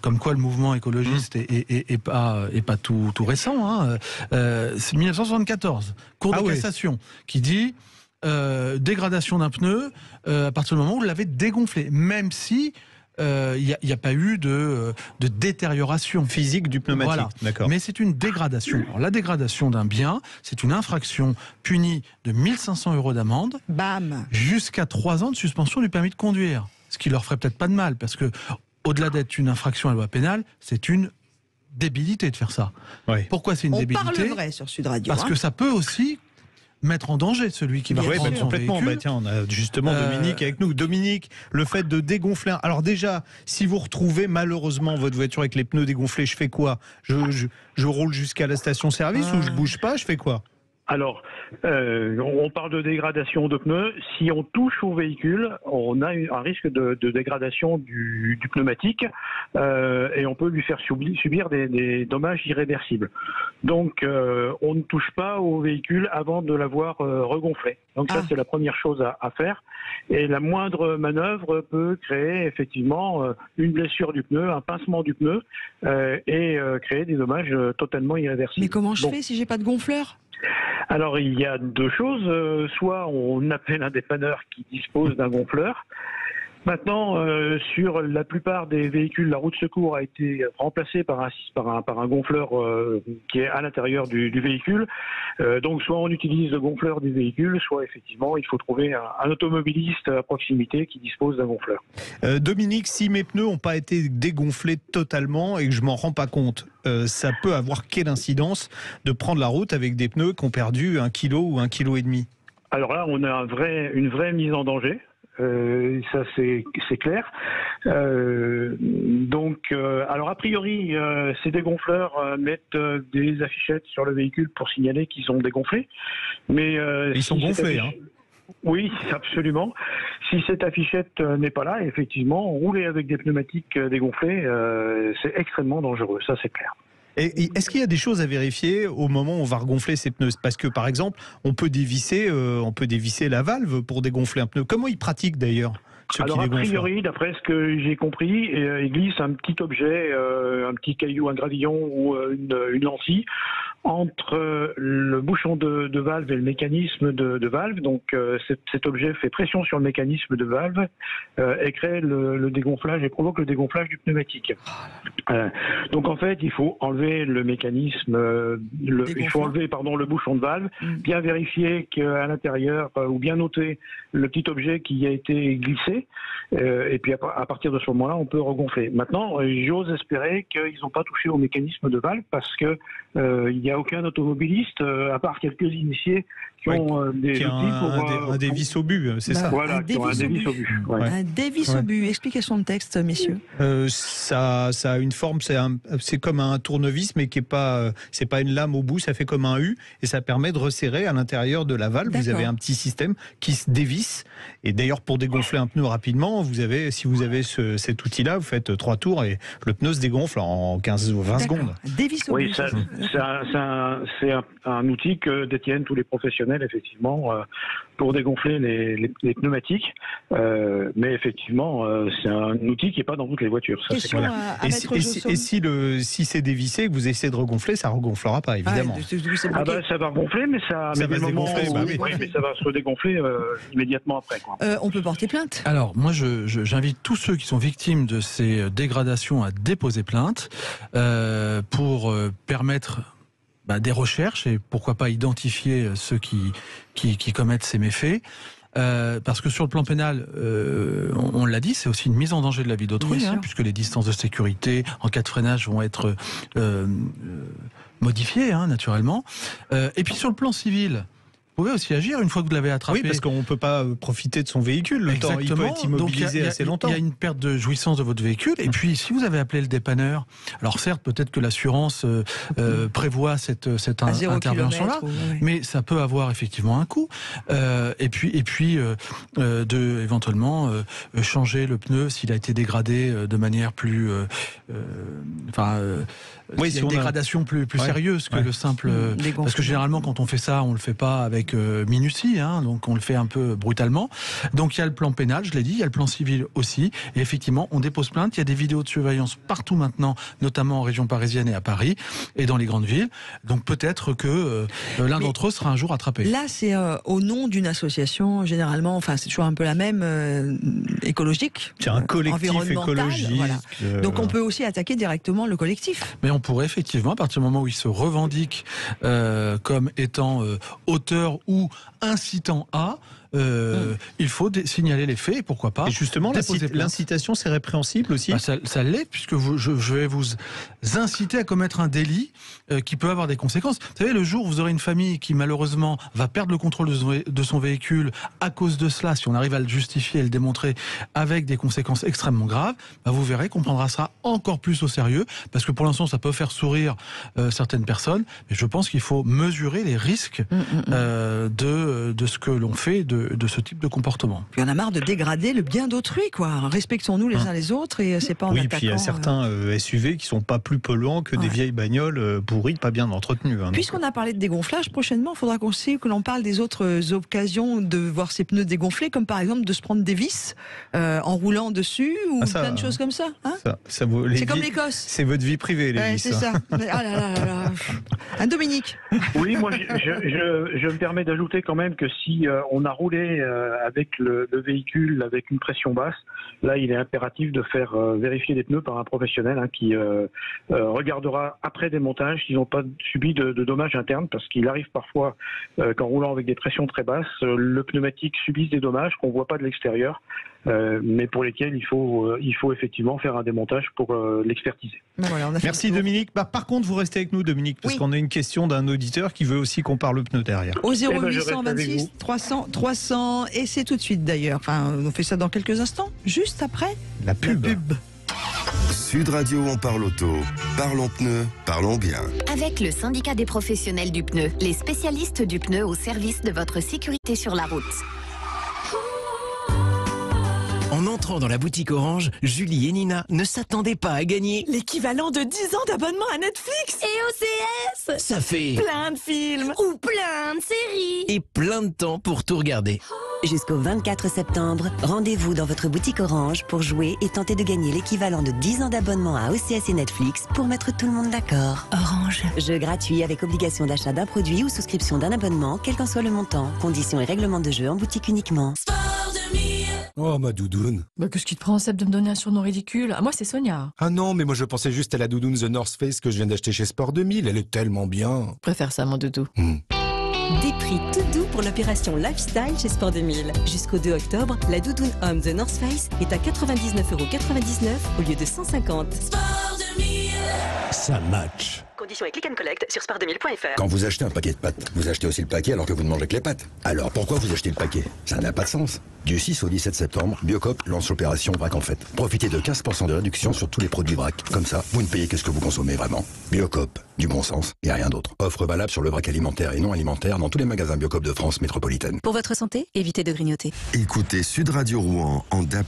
comme quoi le mouvement écologiste est pas tout récent. C'est 1974, Cour de cassation, qui dit dégradation d'un pneu à partir du moment où vous l'avez dégonflé, même si il n'y a pas eu de détérioration physique du pneumatique. Voilà. D'accord. Mais c'est une dégradation. Alors, la dégradation d'un bien, c'est une infraction punie de 1 500 € d'amende, bam, jusqu'à 3 ans de suspension du permis de conduire. Ce qui leur ferait peut-être pas de mal, parce que au-delà d'être une infraction à la loi pénale, c'est une débilité de faire ça. Pourquoi c'est une débilité ? On parle vrai sur Sud Radio. Parce que ça peut aussi mettre en danger celui qui va prendre son complètement. véhicule. Tiens, on a justement Dominique avec nous. Dominique, le fait de dégonfler. Alors déjà, si vous retrouvez malheureusement votre voiture avec les pneus dégonflés, je fais quoi ? Je roule jusqu'à la station-service ou je bouge pas ? Je fais quoi ? Alors, on parle de dégradation de pneus. Si on touche au véhicule, on a un risque de dégradation du pneumatique et on peut lui faire subir des dommages irréversibles. Donc, on ne touche pas au véhicule avant de l'avoir regonflé. Donc ça, c'est la première chose à faire. Et la moindre manœuvre peut créer effectivement une blessure du pneu, un pincement du pneu et créer des dommages totalement irréversibles. Mais comment je fais si j'ai pas de gonfleur ? Alors, il y a deux choses. Soit on appelle un dépanneur qui dispose d'un gonfleur. Maintenant, sur la plupart des véhicules, la roue de secours a été remplacée par un gonfleur qui est à l'intérieur du véhicule. Donc, soit on utilise le gonfleur du véhicule, soit effectivement, il faut trouver un automobiliste à proximité qui dispose d'un gonfleur. Dominique, si mes pneus n'ont pas été dégonflés totalement et que je m'en rends pas compte, ça peut avoir quelle incidence de prendre la route avec des pneus qui ont perdu 1 kg ou 1,5 kg ? Alors là, on a une vraie mise en danger. Ça c'est clair. Alors a priori, ces dégonfleurs mettent des affichettes sur le véhicule pour signaler qu'ils ont dégonflé. Mais ils sont gonflés, hein. Oui, absolument. Si cette affichette n'est pas là, effectivement, rouler avec des pneumatiques dégonflés, c'est extrêmement dangereux. Ça c'est clair. Et est-ce qu'il y a des choses à vérifier au moment où on va regonfler ces pneus ? Parce que par exemple, on peut dévisser la valve pour dégonfler un pneu. Comment ils pratiquent d'ailleurs ? Alors a priori, d'après ce que j'ai compris, ils glissent un petit objet, un petit caillou, un gravillon ou une lentille entre le bouchon de valve et le mécanisme de valve. Donc cet objet fait pression sur le mécanisme de valve et crée le dégonflage et provoque le dégonflage du pneumatique. Donc en fait, il faut enlever le mécanisme, le bouchon de valve, bien vérifier qu'à l'intérieur, ou bien noter le petit objet qui a été glissé, et puis à partir de ce moment-là, on peut regonfler. Maintenant, j'ose espérer qu'ils n'ont pas touché au mécanisme de valve parce que il n'y a aucun automobiliste, à part quelques initiés, qui ont des outils pour un dévis au but, c'est ça. Voilà, qui ont un dévis au but. Ouais. Un dévis au but. Explication de texte, messieurs. Ça a une forme, c'est comme un tournevis, mais qui est pas, c'est pas une lame au bout, ça fait comme un U, et ça permet de resserrer à l'intérieur de la valve. Vous avez un petit système qui se dévisse. Et d'ailleurs, pour dégonfler un pneu rapidement, si vous avez cet outil-là, vous faites 3 tours et le pneu se dégonfle en 15 ou 20 secondes. Dévis au but. C'est un outil que détiennent tous les professionnels, effectivement, pour dégonfler les pneumatiques. Mais effectivement, c'est un outil qui n'est pas dans toutes les voitures. Ça, Question à si c'est dévissé, que vous essayez de regonfler, ça ne regonflera pas, évidemment. Ça va regonfler, mais ça va se dégonfler immédiatement après. Quoi. On peut porter plainte. Alors, moi, j'invite tous ceux qui sont victimes de ces dégradations à déposer plainte pour permettre des recherches et pourquoi pas identifier ceux qui commettent ces méfaits. Parce que sur le plan pénal, on l'a dit, c'est aussi une mise en danger de la vie d'autrui, puisque les distances de sécurité en cas de freinage vont être modifiées, naturellement. Et puis sur le plan civil, vous pouvez aussi agir une fois que vous l'avez attrapé. Oui, parce qu'on ne peut pas profiter de son véhicule. Le temps, il peut être immobilisé assez longtemps. Il y a une perte de jouissance de votre véhicule. Et puis, si vous avez appelé le dépanneur, alors certes, peut-être que l'assurance prévoit cette intervention-là, mais ça peut avoir effectivement un coût. Et puis éventuellement changer le pneu s'il a été dégradé de manière plus... il y a une dégradation plus sérieuse que le simple... Parce que généralement, quand on fait ça, on ne le fait pas avec minutie, donc on le fait un peu brutalement. Donc il y a le plan pénal, je l'ai dit, il y a le plan civil aussi. Et effectivement, on dépose plainte. Il y a des vidéos de surveillance partout maintenant, notamment en région parisienne et à Paris, et dans les grandes villes. Donc peut-être que l'un d'entre eux sera un jour attrapé. Là, c'est au nom d'une association, généralement, c'est toujours un peu la même, écologique. C'est un collectif écologique. Voilà. Donc on peut aussi attaquer directement le collectif. Mais on pourrait effectivement, à partir du moment où il se revendique comme étant auteur ou incitant à, il faut signaler les faits, et pourquoi pas. Et justement, déposer plainte. l'incitation, c'est répréhensible aussi. Ça l'est, puisque je vais vous inciter à commettre un délit qui peut avoir des conséquences. Vous savez, le jour où vous aurez une famille qui malheureusement va perdre le contrôle de son véhicule à cause de cela, si on arrive à le justifier et le démontrer avec des conséquences extrêmement graves, vous verrez qu'on prendra ça encore plus au sérieux, parce que pour l'instant ça peut faire sourire certaines personnes, mais je pense qu'il faut mesurer les risques de ce que l'on fait de ce type de comportement. Il y en a marre de dégrader le bien d'autrui, quoi. Respectons-nous les uns les autres, et c'est pas en attaquant. Puis il y a certains SUV qui sont pas plus polluants que des vieilles bagnoles pourries, pas bien entretenues. Puisqu'on a parlé de dégonflage, prochainement, il faudra que l'on parle des autres occasions de voir ces pneus dégonflés, comme par exemple de se prendre des vis en roulant dessus, ou plein de choses comme ça. C'est comme l'Écosse. C'est votre vie privée, les vis. C'est ça. Un Dominique. Oui, moi je me permets d'ajouter quand même que si on a roulé avec le véhicule avec une pression basse, là il est impératif de faire vérifier les pneus par un professionnel qui regardera après démontage s'ils n'ont pas subi de dommages internes, parce qu'il arrive parfois qu'en roulant avec des pressions très basses, le pneumatique subisse des dommages qu'on ne voit pas de l'extérieur, mais pour lesquels il faut effectivement faire un démontage pour l'expertiser. Voilà, merci Dominique. Par contre, vous restez avec nous, Dominique, parce qu'on a une question d'un auditeur qui veut aussi qu'on parle pneu derrière. Au 0826 300, et c'est tout de suite d'ailleurs. On fait ça dans quelques instants, juste après la pub. Sud Radio, on parle auto. Parlons pneus, parlons bien. Avec le syndicat des professionnels du pneu, les spécialistes du pneu au service de votre sécurité sur la route. En entrant dans la boutique Orange, Julie et Nina ne s'attendaient pas à gagner l'équivalent de 10 ans d'abonnement à Netflix et OCS. Ça fait plein de films ou plein de séries et plein de temps pour tout regarder. Jusqu'au 24 septembre, rendez-vous dans votre boutique Orange pour jouer et tenter de gagner l'équivalent de 10 ans d'abonnement à OCS et Netflix pour mettre tout le monde d'accord. Orange. Jeu gratuit avec obligation d'achat d'un produit ou souscription d'un abonnement, quel qu'en soit le montant. Conditions et règlements de jeu en boutique uniquement. Oh, ma doudoune. Qu'est-ce qui te prend, Seb, de me donner un surnom ridicule? Moi, c'est Sonia. Ah non, mais moi je pensais juste à la doudoune The North Face que je viens d'acheter chez Sport 2000. Elle est tellement bien. Je préfère ça, mon doudou. Des prix tout doux pour l'opération Lifestyle chez Sport 2000. Jusqu'au 2 octobre, la doudoune homme The North Face est à 99,99€ au lieu de 150. Sport 2000. Ça match. Conditions et click and collect sur sport2000.fr. Quand vous achetez un paquet de pâtes, vous achetez aussi le paquet alors que vous ne mangez que les pâtes. Alors pourquoi vous achetez le paquet? Ça n'a pas de sens. Du 6 au 17 septembre, Biocop lance l'opération Vrac en Fête. Profitez de 15% de réduction sur tous les produits Vrac. Comme ça, vous ne payez que ce que vous consommez vraiment. Biocop, du bon sens et rien d'autre. Offre valable sur le vrac alimentaire et non alimentaire dans tous les magasins Biocop de France métropolitaine. Pour votre santé, évitez de grignoter. Écoutez Sud Radio Rouen en DAB+.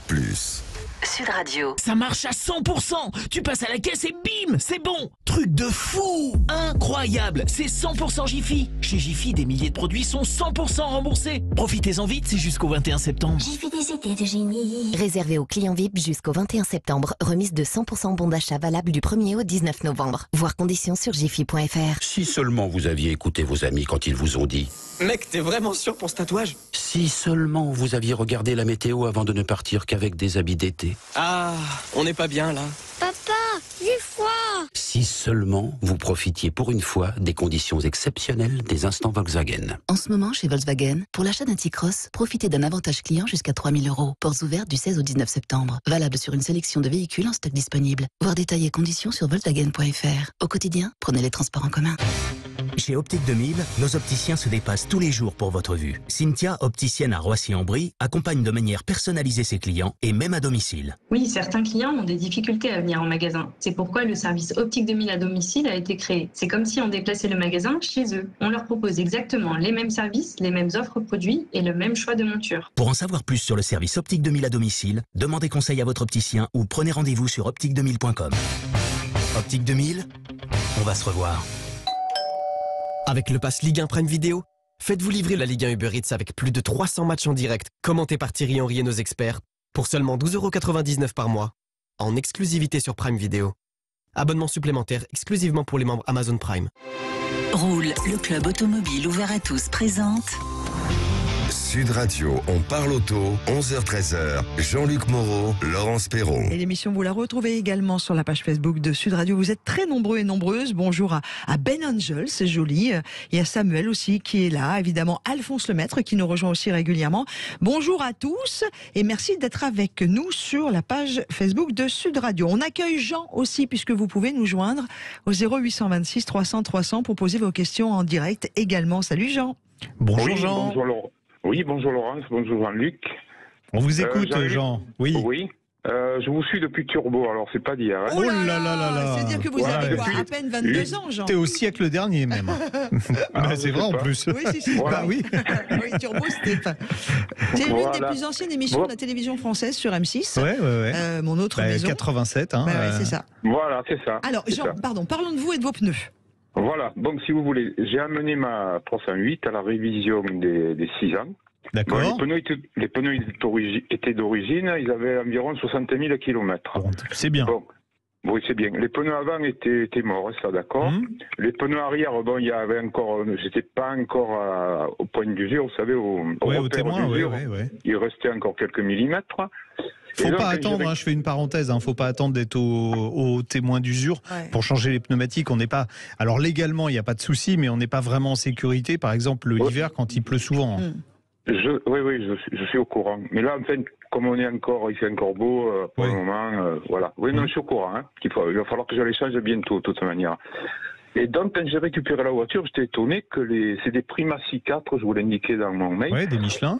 Sud Radio. Ça marche à 100%. Tu passes à la caisse et bim, c'est bon. Truc de fou. Incroyable. C'est 100% Jiffy. Chez Jiffy, des milliers de produits sont 100% remboursés. Profitez-en vite, c'est jusqu'au 21 septembre. Jiffy des idées de génie. Réservé aux clients VIP jusqu'au 21 septembre. Remise de 100% bon d'achat valable du 1er au 19 novembre. Voir conditions sur jiffy.fr. Si seulement vous aviez écouté vos amis quand ils vous ont dit: Mec, t'es vraiment sûr pour ce tatouage? Si seulement vous aviez regardé la météo avant de ne partir qu'avec des habits d'été. Ah, on n'est pas bien là. Papa, j'ai froid. Si seulement vous profitiez pour une fois des conditions exceptionnelles des instants Volkswagen. En ce moment, chez Volkswagen, pour l'achat d'un T-Cross, profitez d'un avantage client jusqu'à 3 000 €. Portes ouvertes du 16 au 19 septembre. Valable sur une sélection de véhicules en stock disponible. Voir détails et conditions sur Volkswagen.fr. Au quotidien, prenez les transports en commun. Chez Optique 2000, nos opticiens se dépassent tous les jours pour votre vue. Cynthia, opticienne à Roissy-en-Brie, accompagne de manière personnalisée ses clients et même à domicile. Oui, certains clients ont des difficultés à venir en magasin. C'est pourquoi le service Optique 2000 à domicile a été créé. C'est comme si on déplaçait le magasin chez eux. On leur propose exactement les mêmes services, les mêmes offres produits et le même choix de monture. Pour en savoir plus sur le service Optique 2000 à domicile, demandez conseil à votre opticien ou prenez rendez-vous sur optique2000.com. Optique 2000, on va se revoir. Avec le pass Ligue 1 Prime Vidéo, faites-vous livrer la Ligue 1 Uber Eats avec plus de 300 matchs en direct, commentés par Thierry Henry et nos experts, pour seulement 12,99€ par mois, en exclusivité sur Prime Vidéo. Abonnement supplémentaire exclusivement pour les membres Amazon Prime. Roule, le club automobile ouvert à tous présente Sud Radio, on parle auto, 11h-13h. Jean-Luc Moreau, Laurence Perron. Et l'émission, vous la retrouvez également sur la page Facebook de Sud Radio. Vous êtes très nombreux et nombreuses. Bonjour à Ben Angel, c'est joli. Il y a Samuel aussi qui est là. Évidemment, Alphonse Lemaître qui nous rejoint aussi régulièrement. Bonjour à tous et merci d'être avec nous sur la page Facebook de Sud Radio. On accueille Jean aussi puisque vous pouvez nous joindre au 0826 300 300 pour poser vos questions en direct également. Salut Jean. Bonjour Jean. Bonjour Laurence. Oui, bonjour Laurence, bonjour Jean-Luc. On vous écoute Jean. Oui. Oui. Je vous suis depuis Turbo, alors c'est pas d'hier. Oh là là là là. C'est-à-dire que vous avez quoi, à peine 22 ans, Jean. T'es au siècle dernier même. C'est vrai en plus. Oui, si. Voilà. Bah oui. Oui, Turbo, c'était pas. C'est l'une des plus anciennes émissions de la télévision française sur M6. Ouais. Mon autre maison. 87, hein. C'est ça. Voilà, c'est ça. Alors, Jean, pardon, parlons de vous et de vos pneus. Voilà, donc si vous voulez, j'ai amené ma 308 à la révision des 6 ans. D'accord. Bon, les pneus étaient d'origine, ils avaient environ 60 000 km. Bon, c'est bien. Bon. Oui, c'est bien. Les pneus avant étaient morts, ça d'accord. Les pneus arrière, bon, il y avait encore, j'étais pas encore au point d'usure, vous savez, au témoin, d'usure. Il restait encore quelques millimètres. Faut pas attendre, je fais une parenthèse, faut pas attendre d'être au témoin d'usure pour changer les pneumatiques. On n'est pas, alors légalement il n'y a pas de souci, mais on n'est pas vraiment en sécurité. Par exemple l'hiver quand il pleut souvent. Je suis au courant. Mais là, en fait, comme il fait encore beau pour le moment, voilà. Oui, non, je suis au courant. Il va falloir que je les change bientôt, de toute manière. Et donc, quand j'ai récupéré la voiture, j'étais étonné que c'est des Prima C4, je vous l'indiquais dans mon mail. Oui, des Michelin.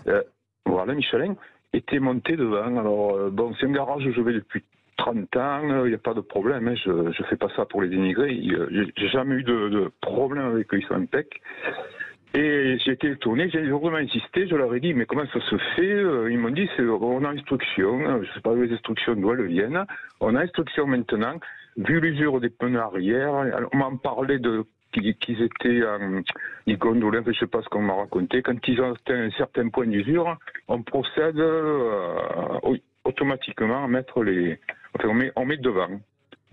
Voilà, Michelin, étaient montés devant. Alors, bon, c'est un garage où je vais depuis 30 ans, il n'y a pas de problème. Je fais pas ça pour les dénigrer. J'ai jamais eu de problème avec eux, ils sont impeccables. Et j'ai été étonné, j'ai vraiment insisté, je leur ai dit, mais comment ça se fait? Ils m'ont dit, on a instruction, je ne sais pas où les instructions d'où elles viennent, on a instruction maintenant, vu l'usure des pneus arrière, on m'a parlé qu'ils étaient en gondolin, je ne sais pas ce qu'on m'a raconté, quand ils ont atteint un certain point d'usure, on procède automatiquement à mettre on met devant.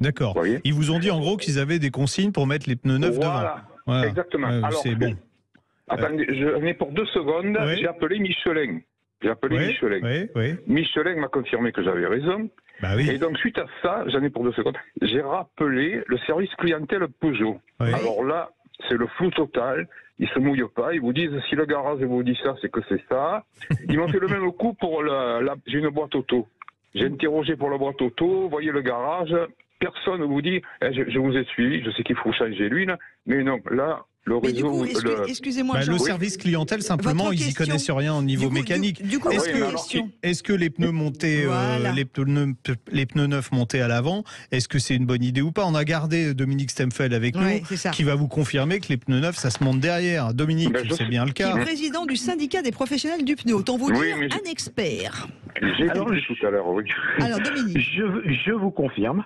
D'accord. Ils vous ont dit en gros qu'ils avaient des consignes pour mettre les pneus neufs devant. Voilà, exactement. Alors, c'est bon. Attendez, j'en ai pour 2 secondes. J'ai appelé Michelin. Michelin m'a confirmé que j'avais raison. Et donc, suite à ça, j'en ai pour 2 secondes, j'ai rappelé le service clientèle Peugeot. Alors là, c'est le flou total. Ils se mouillent pas. Ils vous disent, si le garage vous dit ça, c'est que c'est ça. Ils m'ont fait le même coup pour j'ai une boîte auto. J'ai interrogé pour la boîte auto. Vous voyez le garage. Personne ne vous dit, je vous ai suivi, je sais qu'il faut changer l'huile. Mais non, là, le réseau. Excusez-moi, le service clientèle, simplement, ils n'y connaissent rien au niveau mécanique. Est-ce que les pneus montés, les pneus neufs montés à l'avant, est-ce que c'est une bonne idée ou pas? On a gardé Dominique Stemfeld avec nous, qui va vous confirmer que les pneus neufs, ça se monte derrière. Dominique, c'est bien le cas. Qui est président du syndicat des professionnels du pneu. Autant vous dire, un expert. J'ai dit tout à l'heure, oui. Alors, Dominique. Je vous confirme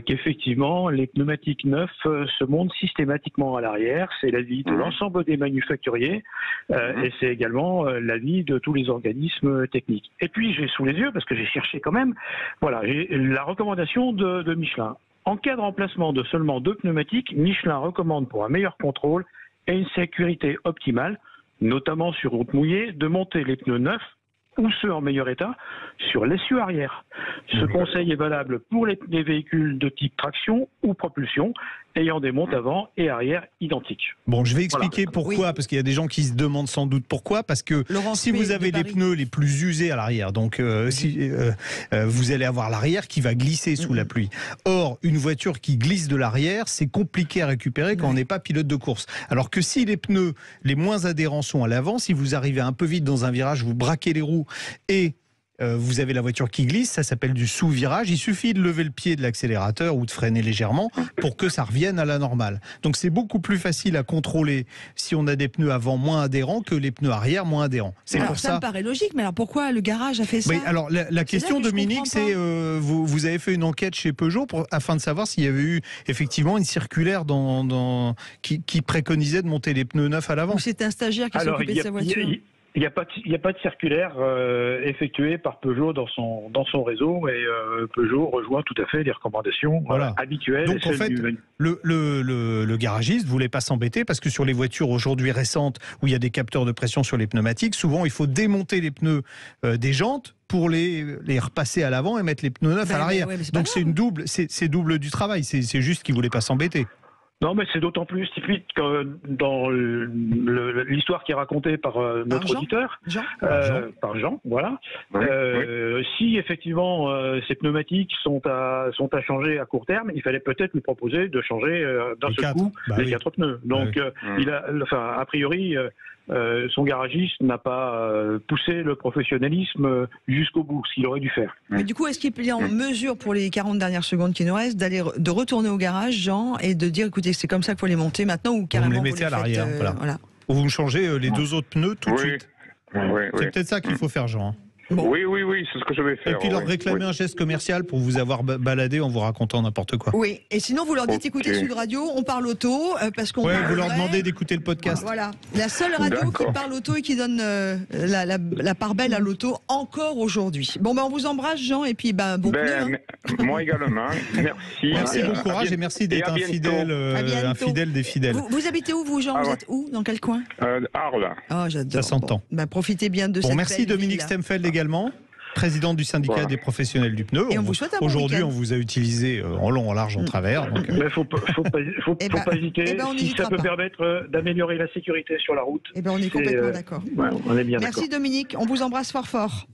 qu'effectivement, les pneumatiques neufs se montent systématiquement à l'arrière. C'est l'avis de l'ensemble des manufacturiers et c'est également l'avis de tous les organismes techniques. Et puis, j'ai sous les yeux, parce que j'ai cherché quand même, voilà, j'ai la recommandation de Michelin. En cas de remplacement de seulement 2 pneumatiques, Michelin recommande pour un meilleur contrôle et une sécurité optimale, notamment sur route mouillée, de monter les pneus neufs ou ceux en meilleur état sur l'essieu arrière. Ce conseil est valable pour les véhicules de type traction ou propulsion ayant des montes avant et arrière identiques. Bon, je vais expliquer pourquoi, parce qu'il y a des gens qui se demandent sans doute pourquoi, parce que si vous avez les pneus les plus usés à l'arrière, donc vous allez avoir l'arrière qui va glisser sous la pluie. Or, une voiture qui glisse de l'arrière, c'est compliqué à récupérer quand on n'est pas pilote de course. Alors que si les pneus les moins adhérents sont à l'avant, si vous arrivez un peu vite dans un virage, vous braquez les roues et vous avez la voiture qui glisse, ça s'appelle du sous-virage. Il suffit de lever le pied de l'accélérateur ou de freiner légèrement pour que ça revienne à la normale. Donc c'est beaucoup plus facile à contrôler si on a des pneus avant moins adhérents que les pneus arrière moins adhérents. C'est pour ça me paraît logique, mais alors pourquoi le garage a fait ça? Oui, alors la question, Dominique, c'est vous avez fait une enquête chez Peugeot afin de savoir s'il y avait eu effectivement une circulaire qui préconisait de monter les pneus neufs à l'avant. Ou c'est un stagiaire qui s'occupait de sa voiture? Il n'y a pas de circulaire effectuée par Peugeot dans son réseau et Peugeot rejoint tout à fait les recommandations habituelles. Donc en fait, le garagiste ne voulait pas s'embêter parce que sur les voitures aujourd'hui récentes où il y a des capteurs de pression sur les pneumatiques, souvent il faut démonter les pneus des jantes pour les repasser à l'avant et mettre les pneus neufs à l'arrière. Donc c'est double du travail, c'est juste qu'il ne voulait pas s'embêter. Non, mais c'est d'autant plus typique que dans l'histoire qui est racontée par notre auditeur, par Jean, voilà. Si effectivement ces pneumatiques sont à changer à court terme, il fallait peut-être lui proposer de changer d'un seul coup les 4 pneus. Donc, a priori, son garagiste n'a pas poussé le professionnalisme jusqu'au bout, ce qu'il aurait dû faire. Mais du coup, est-ce qu'il est en mesure, pour les 40 dernières secondes qui nous restent, de retourner au garage, Jean, et de dire, écoutez, c'est comme ça qu'il faut les monter maintenant, ou carrément vous les mettez à l'arrière, voilà. Ou vous me changez les 2 autres pneus tout de suite. C'est peut-être ça qu'il faut faire, Jean. Bon. Oui, c'est ce que je vais faire. Et puis leur réclamer un geste commercial pour vous avoir baladé en vous racontant n'importe quoi. Oui, et sinon vous leur dites écoutez Sud Radio, on parle auto, parce qu'on... vous leur demandez d'écouter le podcast. Voilà, la seule radio qui parle auto et qui donne la part belle à l'auto encore aujourd'hui. Bon, on vous embrasse Jean, et puis bon pneu. Moi également, merci. Merci, bon courage et merci d'être un fidèle des fidèles. Vous habitez où vous Jean? Vous êtes où? Dans quel coin? Arles. Oh, j'adore. Ça s'entend. Profitez bien de cette merci belle Dominique Stemfeld également, président du syndicat des professionnels du pneu. Et on vous souhaite un bon Aujourd'hui, on vous a utilisé en long, en large, en travers. Il ne faut pas hésiter. Si ça peut permettre d'améliorer la sécurité sur la route. On est complètement d'accord. On est bien Merci Dominique, on vous embrasse fort fort.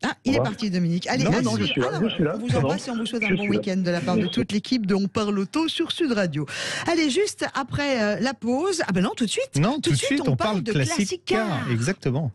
Ah, il est parti Dominique. Allez, je suis là. On vous embrasse et on vous souhaite un bon week-end de la part de toute l'équipe de On Parle Auto sur Sud Radio. Allez, juste après la pause. Ah ben non, tout de suite. Non, tout de suite, on parle de Classic Car. Exactement.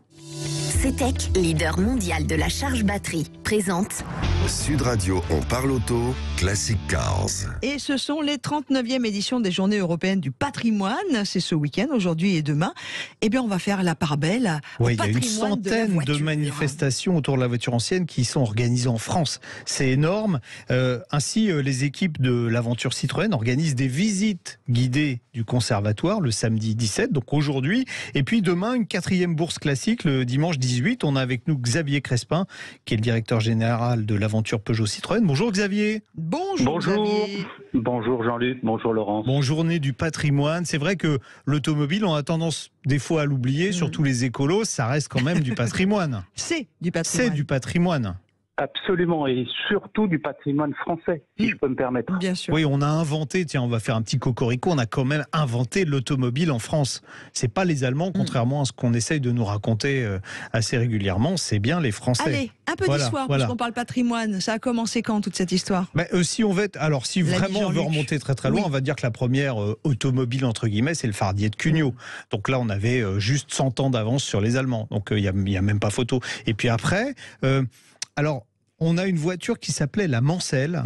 CTEC, leader mondial de la charge batterie, présente Sud Radio, on parle auto, Classic Cars. Et ce sont les 39e éditions des Journées européennes du patrimoine. C'est ce week-end, aujourd'hui et demain. Eh bien, on va faire la part belle au patrimoine. Il y a une centaine de manifestations autour de la voiture ancienne qui sont organisées en France. C'est énorme. Ainsi, les équipes de l'aventure Citroën organisent des visites guidées du conservatoire le samedi 17, donc aujourd'hui. Et puis demain, une 4e bourse classique le dimanche 18. On a avec nous Xavier Crespin, qui est le directeur général de l'aventure Peugeot Citroën. Bonjour Xavier. Bonjour Xavier. Bonjour Jean-Luc, bonjour Laurence. Bon, journée du patrimoine. C'est vrai que l'automobile, on a tendance des fois à l'oublier, surtout les écolos, ça reste quand même du patrimoine. C'est du patrimoine. C'est du patrimoine. Absolument, et surtout du patrimoine français, si je peux me permettre. Bien sûr. Oui, on a inventé, on va faire un petit cocorico, on a quand même inventé l'automobile en France. C'est pas les Allemands, contrairement à ce qu'on essaye de nous raconter assez régulièrement, c'est bien les Français. Allez, un peu d'histoire, puisqu'on parle patrimoine. Ça a commencé quand, toute cette histoire? Si vraiment on veut remonter très très loin, on va dire que la première automobile, entre guillemets, c'est le Fardier de Cugnot. Donc là, on avait juste 100 ans d'avance sur les Allemands. Donc il y a même pas photo. Et puis après... on a une voiture qui s'appelait la Mancel,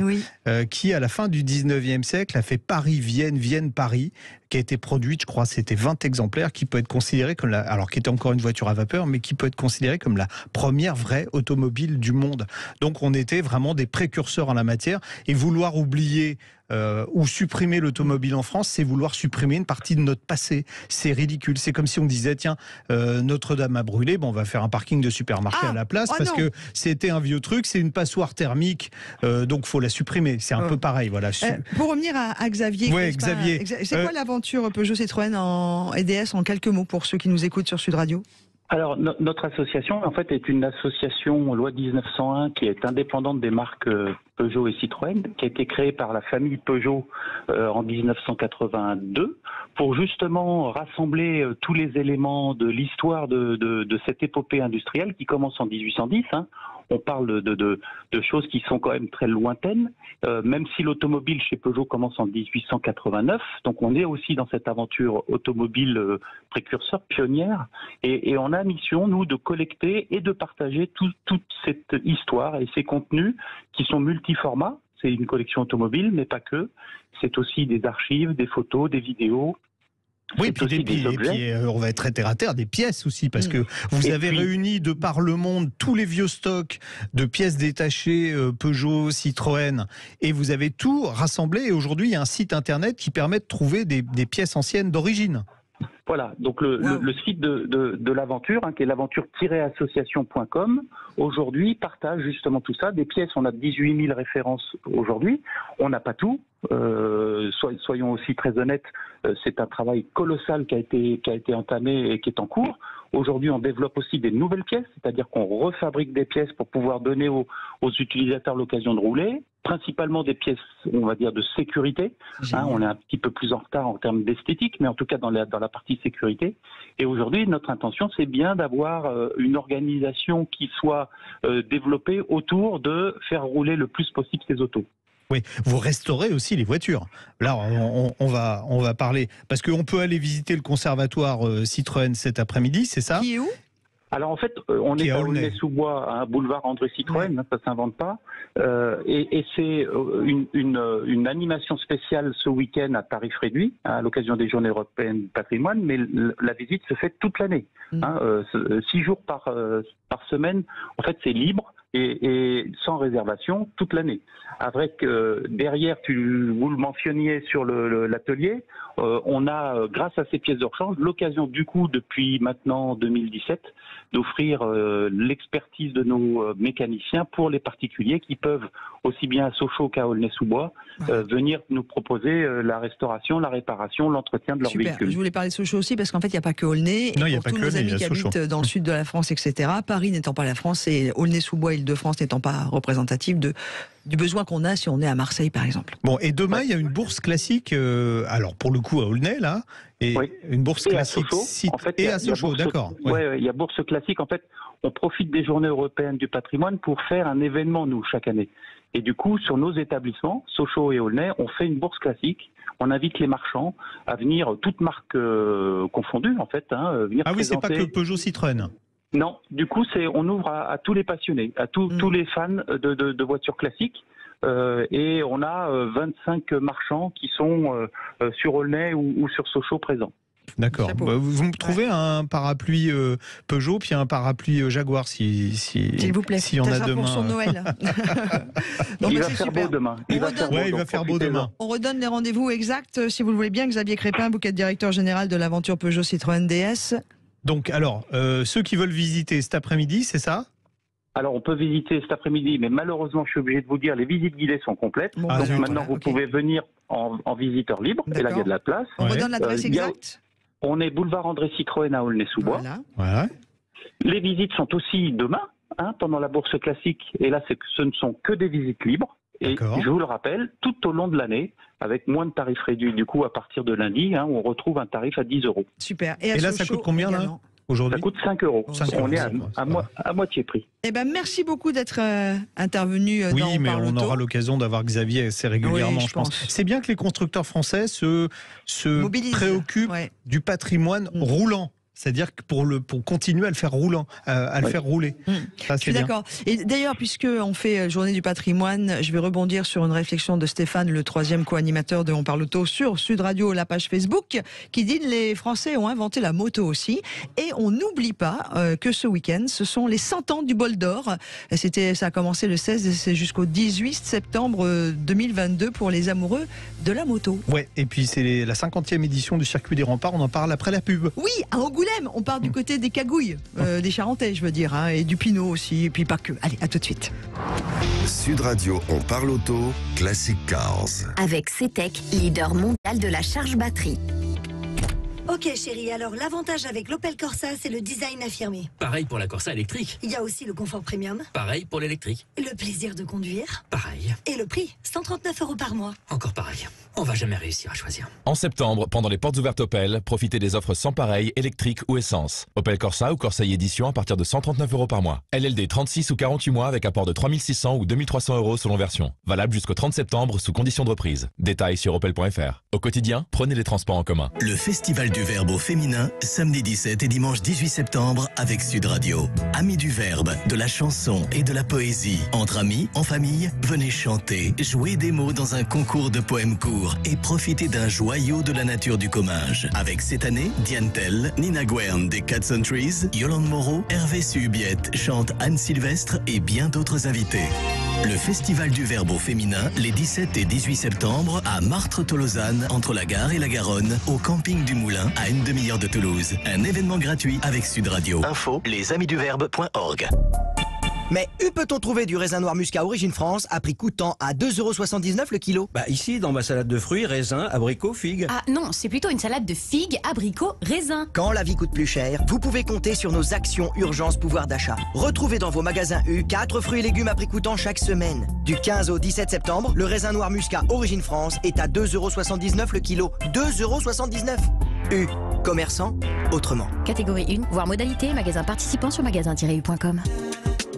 qui, à la fin du 19e siècle, a fait Paris-Vienne, Vienne-Paris, qui a été produite, je crois, c'était 20 exemplaires, qui peut être considérée comme qui était encore une voiture à vapeur, mais qui peut être considérée comme la première vraie automobile du monde. Donc on était vraiment des précurseurs en la matière, et vouloir oublier ou supprimer l'automobile en France, c'est vouloir supprimer une partie de notre passé. C'est ridicule. C'est comme si on disait, tiens, Notre-Dame a brûlé, on va faire un parking de supermarché à la place, parce que c'était un vieux truc, c'est une passoire thermique, donc faut la supprimer. C'est un peu pareil, voilà. Pour revenir à Xavier, Xavier, c'est quoi l'aventure Peugeot Citroën en EDS en quelques mots pour ceux qui nous écoutent sur Sud Radio? Alors, notre association, en fait, est une association loi 1901 qui est indépendante des marques Peugeot et Citroën, qui a été créée par la famille Peugeot en 1982 pour justement rassembler tous les éléments de l'histoire de cette épopée industrielle qui commence en 1810. On parle de choses qui sont quand même très lointaines, même si l'automobile chez Peugeot commence en 1889. Donc on est aussi dans cette aventure automobile précurseur, pionnière, et on a mission, nous, de collecter et de partager toute cette histoire et ces contenus qui sont multiformats. C'est une collection automobile, mais pas que. C'est aussi des archives, des photos, des vidéos. Oui, et puis on va être très terre à terre, des pièces aussi, parce que vous avez réuni de par le monde tous les vieux stocks de pièces détachées Peugeot, Citroën, et vous avez tout rassemblé, et aujourd'hui il y a un site internet qui permet de trouver des pièces anciennes d'origine. Voilà, donc le site de l'aventure, qui est l'aventure-association.com, aujourd'hui partage justement tout ça. Des pièces, on a 18 000 références aujourd'hui. On n'a pas tout. Soyons aussi très honnêtes, c'est un travail colossal qui a été entamé et qui est en cours. Aujourd'hui, on développe aussi des nouvelles pièces, c'est-à-dire qu'on refabrique des pièces pour pouvoir donner aux utilisateurs l'occasion de rouler, principalement des pièces, on va dire, de sécurité. On est un petit peu plus en retard en termes d'esthétique, mais en tout cas dans la partie sécurité. Et aujourd'hui, notre intention, c'est bien d'avoir une organisation qui soit développée autour de faire rouler le plus possible ces autos. Oui, vous restaurez aussi les voitures. Là, on va parler, parce qu'on peut aller visiter le conservatoire Citroën cet après-midi, c'est ça? Qui est où? Alors en fait, on est à Aulnay-sous-Bois, à un boulevard André Citroën, ça s'invente pas. Et c'est une animation spéciale ce week-end à tarif réduit, à l'occasion des Journées européennes du patrimoine, mais la visite se fait toute l'année. 6 jours par semaine, en fait c'est libre et sans réservation toute l'année. Avec derrière, vous le mentionniez sur l'atelier, on a, grâce à ces pièces de rechange, l'occasion du coup, depuis maintenant 2017, d'offrir l'expertise de nos mécaniciens pour les particuliers qui peuvent, aussi bien à Sochaux qu'à Aulnay-sous-Bois, venir nous proposer la restauration, la réparation, l'entretien de leur véhicule. Je voulais parler de Sochaux aussi parce qu'en fait, il n'y a pas que Aulnay. Non, il n'y a pour pas tous que nos Aulnay, amis il y a qui Sochaux. habitent dans le sud de la France, etc., Paris n'étant pas la France et Aulnay-sous-Bois, Île-de-France n'étant pas représentatif du besoin qu'on a si on est à Marseille, par exemple. Bon, et demain, il y a une bourse classique, alors pour le coup à Aulnay, là, et une bourse classique à Sochaux, d'accord. Oui, il y a bourse classique. En fait, on profite des Journées européennes du patrimoine pour faire un événement, nous, chaque année. Et du coup, sur nos établissements, Sochaux et Aulnay, on fait une bourse classique. On invite les marchands à venir, toutes marques confondues, en fait, venir Ah oui, c'est présenter. pas que Peugeot Citroën. Non, du coup, on ouvre à tous les passionnés, à tous les fans de voitures classiques. Et on a 25 marchands qui sont sur Aulnay ou sur Sochaux présents. D'accord. Vous me trouvez un parapluies Peugeot puis un parapluie Jaguar s'il vous plaît. Si on a demain. Pour son Noël. Il va faire beau demain. Il va faire beau demain. On redonne les rendez-vous exacts, si vous le voulez bien. Xavier Crépin, vous qui êtes directeur général de l'aventure Peugeot Citroën DS. Donc, alors, ceux qui veulent visiter cet après-midi, c'est ça? Alors, on peut visiter cet après-midi, mais malheureusement, je suis obligé de vous dire, les visites guidées sont complètes. Donc maintenant, vous pouvez venir en visiteur libre, et là, il y a de la place. On redonne l'adresse exacte. On est boulevard André Citroën à Aulnay-sous-Bois. Voilà. Les visites sont aussi demain, pendant la bourse classique, et là, ce ne sont que des visites libres. Et je vous le rappelle, tout au long de l'année, avec moins de tarifs réduits, du coup, à partir de lundi, on retrouve un tarif à 10 €. Super. Et là, ça coûte combien, là, aujourd'hui? Ça coûte 5 €. On est à moitié prix. Eh ben, merci beaucoup d'être intervenu dans Oui, mais on Parle aura l'occasion d'avoir Xavier assez régulièrement, Oui, je pense. C'est bien que les constructeurs français se préoccupent du patrimoine roulant. C'est-à-dire que pour continuer à le faire roulant, à le faire rouler. Ça, je suis d'accord. Et d'ailleurs, puisqu'on fait Journée du patrimoine, je vais rebondir sur une réflexion de Stéphane, le 3e co-animateur de On Parle Auto sur Sud Radio, la page Facebook, qui dit que les Français ont inventé la moto aussi. Et on n'oublie pas que ce week-end, ce sont les 100 ans du bol d'or. Ça a commencé le 16 et c'est jusqu'au 18 septembre 2022 pour les amoureux de la moto. Ouais, et puis c'est la 50e édition du Circuit des Remparts, on en parle après la pub. Oui, à Angoulême. On part du côté des Cagouilles, des Charentais, je veux dire, et du Pinot aussi, et puis pas que. Allez, à tout de suite. Sud Radio, on parle auto, Classic Cars. Avec CETEC, leader mondial de la charge batterie. Ok chérie, alors l'avantage avec l'Opel Corsa, c'est le design affirmé. Pareil pour la Corsa électrique. Il y a aussi le confort premium. Pareil pour l'électrique. Le plaisir de conduire. Pareil. Et le prix, 139 € par mois. Encore pareil. On va jamais réussir à choisir. En septembre, pendant les portes ouvertes Opel, profitez des offres sans pareil, électrique ou essence. Opel Corsa ou Corsa e-Edition à partir de 139 € par mois. LLD 36 ou 48 mois avec apport de 3600 ou 2300 € selon version. Valable jusqu'au 30 septembre sous condition de reprise. Détails sur opel.fr. Au quotidien, prenez les transports en commun. Le Festival du Verbe au féminin, samedi 17 et dimanche 18 septembre avec Sud Radio. Amis du Verbe, de la chanson et de la poésie. Entre amis, en famille, venez chanter, jouer des mots dans un concours de poèmes courts et profiter d'un joyau de la nature du Comminges. Avec cette année, Diane Tell, Nina Guern des Cats on Trees, Yolande Moreau, Hervé Subiette chante Anne Sylvestre et bien d'autres invités. Le Festival du Verbe au féminin, les 17 et 18 septembre, à Martres-Tolosane, entre la gare et la Garonne, au camping du Moulin, à une demi-heure de Toulouse. Un événement gratuit avec Sud Radio. Info, lesamidusverbe.org. Mais où peut-on trouver du raisin noir muscat Origine France à prix coûtant à 2,79 € le kilo? Bah ici, dans ma salade de fruits, raisins, abricots, figues. Ah non, c'est plutôt une salade de figues, abricots, raisins. Quand la vie coûte plus cher, vous pouvez compter sur nos actions urgence pouvoir d'achat. Retrouvez dans vos magasins U 4 fruits et légumes à prix coûtant chaque semaine. Du 15 au 17 septembre, le raisin noir muscat Origine France est à 2,79 € le kilo. 2,79 €. U. Commerçant, autrement. Catégorie 1, voire modalité, magasin participant sur magasin-u.com.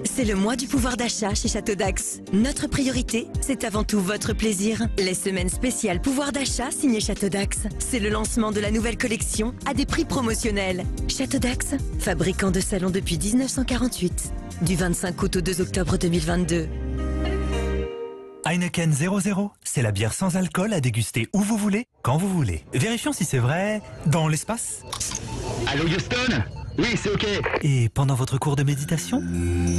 C'est le mois du pouvoir d'achat chez Château d'Axe. Notre priorité, c'est avant tout votre plaisir. Les semaines spéciales pouvoir d'achat signées Château d'Axe. C'est le lancement de la nouvelle collection à des prix promotionnels. Château d'Axe, fabricant de salons depuis 1948. Du 25 août au 2 octobre 2022. Heineken 00, c'est la bière sans alcool à déguster où vous voulez, quand vous voulez. Vérifions si c'est vrai dans l'espace. Allô Houston? Oui, c'est ok. Et pendant votre cours de méditation? Oui.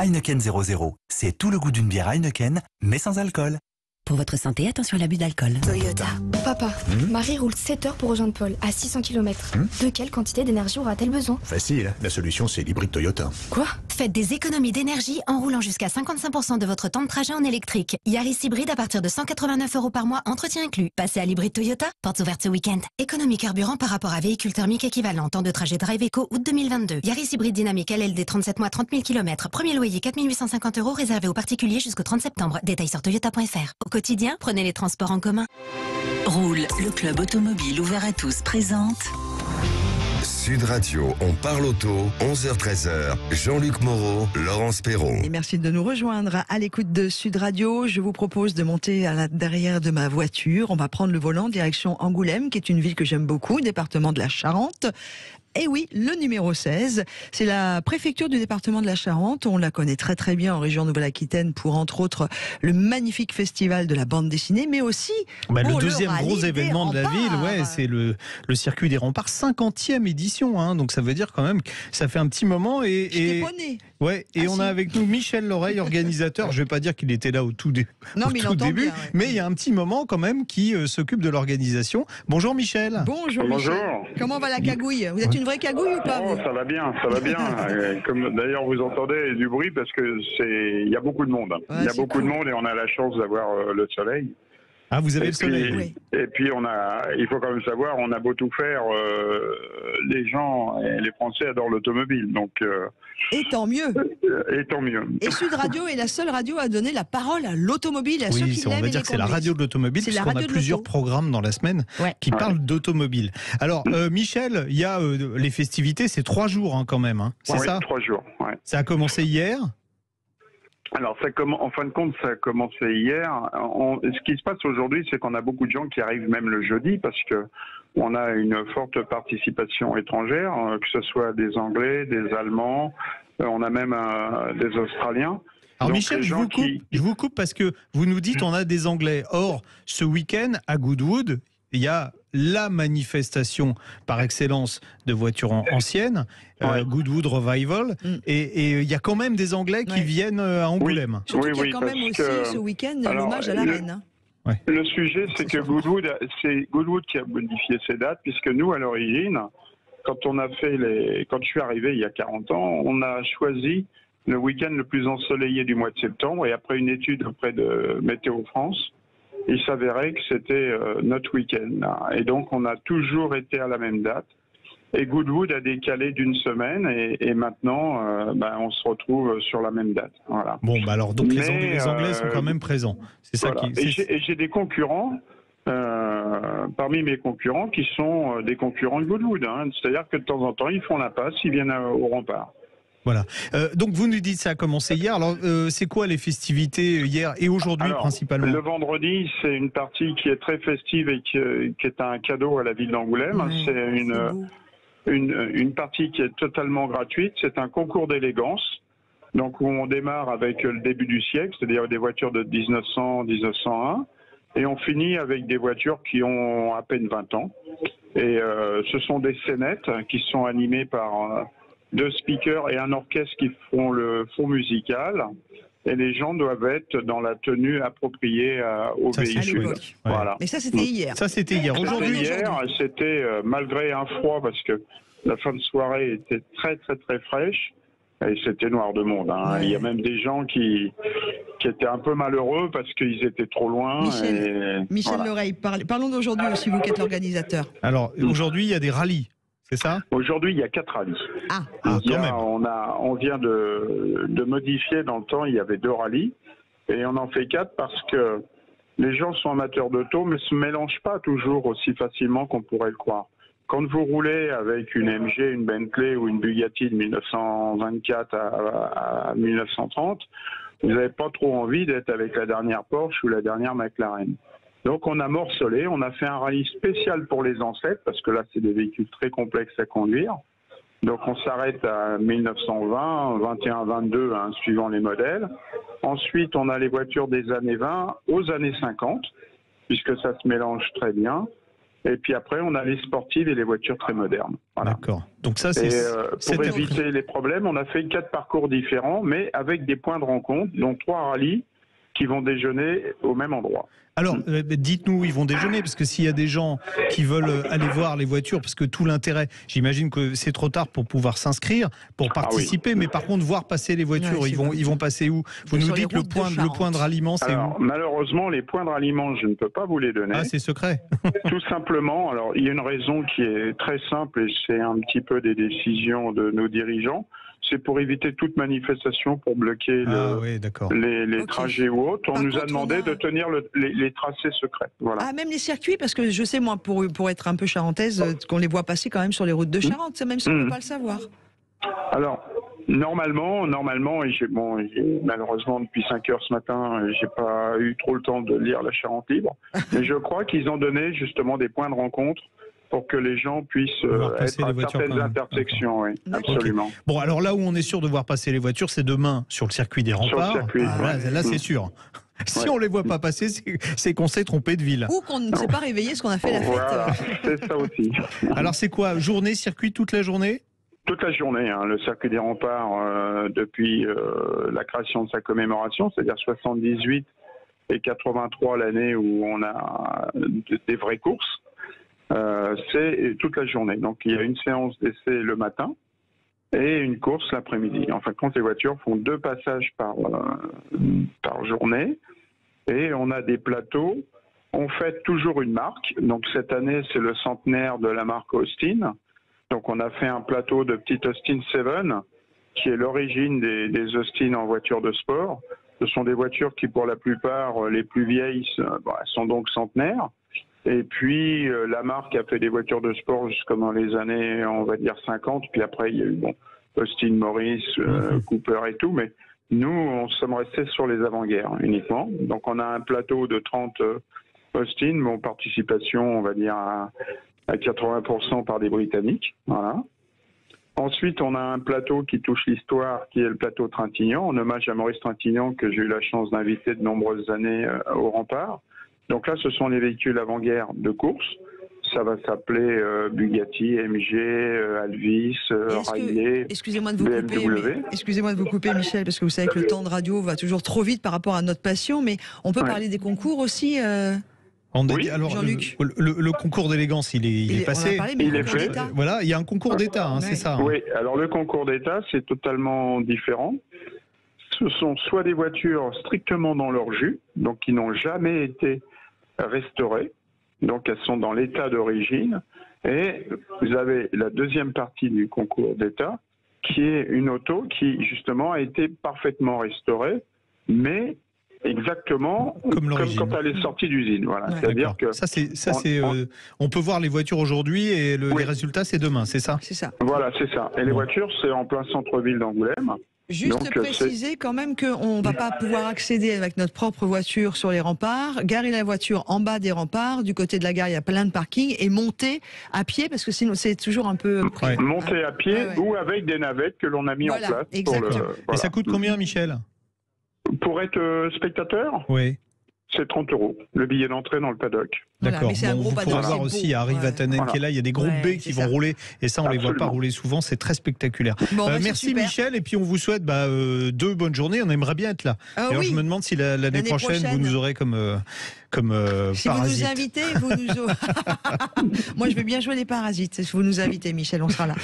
Heineken 00, c'est tout le goût d'une bière Heineken, mais sans alcool. Pour votre santé, attention à l'abus d'alcool. Toyota. Papa, Marie roule 7 heures pour rejoindre Paul, à 600 km. De quelle quantité d'énergie aura-t-elle besoin? Facile, la solution c'est l'hybride Toyota. Quoi? Faites des économies d'énergie en roulant jusqu'à 55% de votre temps de trajet en électrique. Yaris hybride à partir de 189 € par mois, entretien inclus. Passez à l'hybride Toyota, portes ouvertes ce week-end. Économie carburant par rapport à véhicule thermique équivalent. Temps de trajet Drive Eco, août 2022. Yaris hybride dynamique LLD 37 mois, 30 000 km. Premier loyer 4 850 € réservé aux particuliers jusqu'au 30 septembre. Détails sur toyota.fr. Au quotidien, prenez les transports en commun. Roule, le club automobile ouvert à tous présente. Sud Radio, on parle auto, 11h-13h. Jean-Luc Moreau, Laurence Perron. Et merci de nous rejoindre à l'écoute de Sud Radio. Je vous propose de monter à la derrière de ma voiture. On va prendre le volant direction Angoulême, qui est une ville que j'aime beaucoup, département de la Charente. Et oui, le numéro 16, c'est la préfecture du département de la Charente. On la connaît très très bien en région Nouvelle-Aquitaine pour, entre autres, le magnifique festival de la bande dessinée, mais aussi le deuxième gros événement de la ville, c'est le circuit des remparts, 50e édition. Hein, donc ça veut dire quand même que ça fait un petit moment. J'étais pas née. Ouais, et on a avec nous Michel Loreille, organisateur. Je vais pas dire qu'il était là au tout début, bien, mais il y a un petit moment quand même qui s'occupe de l'organisation. Bonjour Michel. Bonjour Michel. Comment va la cagouille? Vous êtes une vraie cagouille ou pas? Ça va bien, ça va bien. Comme d'ailleurs vous entendez du bruit parce que il y a beaucoup de monde. Il y a beaucoup de monde et on a la chance d'avoir le soleil. Ah, vous avez le soleil. Oui. Et puis il faut quand même savoir, on a beau tout faire, les gens et les Français adorent l'automobile, donc. Et tant mieux. Et tant mieux. Et Sud Radio est la seule radio à donner la parole à l'automobile, à ceux qui l'aiment. On va dire que c'est la radio de l'automobile, puisqu'on a plusieurs programmes dans la semaine qui parlent d'automobile. Alors, Michel, il y a les festivités, c'est 3 jours hein, quand même. Hein. C'est ça? 3 jours. Ouais. Ça a commencé hier? Alors, en fin de compte, ça a commencé hier. Ce qui se passe aujourd'hui, c'est qu'on a beaucoup de gens qui arrivent même le jeudi parce que on a une forte participation étrangère, que ce soit des Anglais, des Allemands, on a même des Australiens. Alors Michel, je vous coupe parce que vous nous dites on a des Anglais. Or, ce week-end, à Goodwood, il y a la manifestation par excellence de voitures anciennes, Goodwood Revival, et il y a quand même des Anglais qui viennent à Angoulême. Surtout qu'il y a quand même aussi ce week-end l'hommage à la reine. Le sujet, c'est que c'est Goodwood qui a modifié ses dates, puisque nous, à l'origine, quand je suis arrivé il y a 40 ans, on a choisi le week-end le plus ensoleillé du mois de septembre, et après une étude auprès de Météo France, il s'avérait que c'était notre week-end. Et donc, on a toujours été à la même date. Et Goodwood a décalé d'une semaine et maintenant, on se retrouve sur la même date. Voilà. Bon, alors donc les Anglais sont quand même présents. C'est ça voilà. Et j'ai des concurrents, parmi mes concurrents, qui sont des concurrents de Goodwood. Hein. C'est-à-dire que de temps en temps, ils font la passe, ils viennent au rempart. Voilà. Donc vous nous dites ça a commencé hier. Alors c'est quoi les festivités hier et aujourd'hui principalement? Le vendredi, c'est une partie qui est très festive et qui est un cadeau à la ville d'Angoulême. Oui, c'est une partie qui est totalement gratuite. C'est un concours d'élégance. Donc où on démarre avec le début du siècle, c'est-à-dire des voitures de 1900-1901. Et on finit avec des voitures qui ont à peine 20 ans. Et ce sont des scénettes qui sont animées par 2 speakers et un orchestre qui font le fond musical. Et les gens doivent être dans la tenue appropriée au véhicule. Voilà. Mais ça, c'était hier. Ça, c'était hier. Aujourd'hui, c'était malgré un froid, parce que la fin de soirée était très, très, très fraîche. Et c'était noir de monde. Hein. Ouais. Il y a même des gens qui étaient un peu malheureux parce qu'ils étaient trop loin. Michel voilà. Leray, parlons d'aujourd'hui aussi, vous qui êtes l'organisateur. Alors, aujourd'hui, il y a des rallyes, c'est ça? Aujourd'hui, il y a 4 rallyes. On vient de modifier dans le temps, il y avait 2 rallyes. Et on en fait 4 parce que les gens sont amateurs d'auto, mais ne se mélangent pas toujours aussi facilement qu'on pourrait le croire. Quand vous roulez avec une MG, une Bentley ou une Bugatti de 1924 à 1930, vous n'avez pas trop envie d'être avec la dernière Porsche ou la dernière McLaren. Donc on a morcelé, on a fait un rallye spécial pour les ancêtres, parce que là c'est des véhicules très complexes à conduire. Donc on s'arrête à 1920, 21, 22, hein, suivant les modèles. Ensuite on a les voitures des années 20 aux années 50, puisque ça se mélange très bien. Et puis après, on a les sportives et les voitures très modernes. Voilà. D'accord. Donc ça, c'est... pour éviter les problèmes, on a fait 4 parcours différents, mais avec des points de rencontre, donc 3 rallyes qui vont déjeuner au même endroit. Alors, dites-nous où ils vont déjeuner, parce que s'il y a des gens qui veulent aller voir les voitures, parce que tout l'intérêt, j'imagine que c'est trop tard pour pouvoir s'inscrire, pour participer, mais par contre, voir passer les voitures, ils vont passer où? Vous nous dites le point de ralliement, c'est où? Malheureusement, les points de ralliement, je ne peux pas vous les donner. Ah, c'est secret. Tout simplement, alors il y a une raison qui est très simple, et c'est un petit peu des décisions de nos dirigeants. C'est pour éviter toute manifestation, pour bloquer les trajets ou autres. On nous a demandé de tenir les tracés secrets. Voilà. Ah, même les circuits, parce que je sais, moi, pour être un peu charentaise, qu'on les voit passer quand même sur les routes de Charente, même si on ne peut pas le savoir. Alors, normalement, et malheureusement, depuis 5 heures ce matin, j'ai pas eu trop le temps de lire la Charente Libre, mais je crois qu'ils ont donné justement des points de rencontre pour que les gens puissent être à certaines intersections, oui, absolument. Okay. Bon, alors là où on est sûr de voir passer les voitures, c'est demain sur le circuit des Remparts. Là, c'est sûr. Si on ne les voit pas passer, c'est qu'on s'est trompé de ville. Ou qu'on ne s'est pas réveillé, parce qu'on a fait la fête. Voilà, c'est ça aussi. Alors c'est quoi? Journée, circuit toute la journée? Toute la journée, hein, le circuit des Remparts, depuis la création de sa commémoration, c'est-à-dire 78 et 83, l'année où on a des vraies courses. C'est toute la journée. Donc il y a une séance d'essai le matin et une course l'après-midi. En fin de compte, les voitures font 2 passages par journée et on a des plateaux. On fête toujours une marque. Donc cette année, c'est le centenaire de la marque Austin. Donc on a fait un plateau de petite Austin 7 qui est l'origine des Austin en voiture de sport. Ce sont des voitures qui, pour la plupart, les plus vieilles, sont donc centenaires. Et puis, la marque a fait des voitures de sport jusqu'à dans les années, on va dire, 50. Puis après, il y a eu Austin, Morris, Cooper et tout. Mais nous, on sommes restés sur les avant-guerres uniquement. Donc, on a un plateau de 30 Austin, mais en participation, on va dire, à 80% par des Britanniques. Voilà. Ensuite, on a un plateau qui touche l'histoire, qui est le plateau Trintignant, en hommage à Maurice Trintignant, que j'ai eu la chance d'inviter de nombreuses années au Rempart. Donc là, ce sont les véhicules avant-guerre de course. Ça va s'appeler Bugatti, MG, Alvis, Riley, excusez-moi de vous couper, Michel, parce que vous savez que le temps de radio va toujours trop vite par rapport à notre passion, mais on peut parler des concours aussi Oui. Alors, le concours d'élégance, il est passé. Il est fait. Voilà, il y a un concours d'État, c'est ça. Oui, alors le concours d'État, c'est totalement différent. Ce sont soit des voitures strictement dans leur jus, donc qui n'ont jamais été restaurées, donc elles sont dans l'état d'origine, et vous avez la deuxième partie du concours d'État, qui est une auto qui justement a été parfaitement restaurée, mais exactement comme quand elle est sortie d'usine. Voilà. C'est-à-dire que on peut voir les voitures aujourd'hui et les résultats c'est demain, c'est ça? C'est ça. Voilà, c'est ça. Et les voitures, c'est en plein centre-ville d'Angoulême. Juste préciser quand même qu'on ne va pas pouvoir accéder avec notre propre voiture sur les remparts, garer la voiture en bas des remparts, du côté de la gare il y a plein de parkings, et monter à pied, parce que sinon c'est toujours un peu... Monter à pied ou avec des navettes que l'on a mis en place. Et ça coûte combien, Michel? Pour être spectateur, oui. C'est 30 €, le billet d'entrée dans le paddock. Voilà, D'accord. mais c'est un gros vous pas pourrez d'or, voir c'est aussi, beau. il y a Harry Vatanen qui est là, il y a des groupes B qui vont rouler, et ça on les voit pas rouler souvent, c'est très spectaculaire. Bon, c'est merci super. Michel, et puis on vous souhaite 2 bonnes journées, on aimerait bien être là. Alors je me demande si l'année prochaine vous nous aurez comme si parasite. vous nous invitez, vous nous moi je vais bien jouer les parasites, si vous nous invitez Michel, on sera là.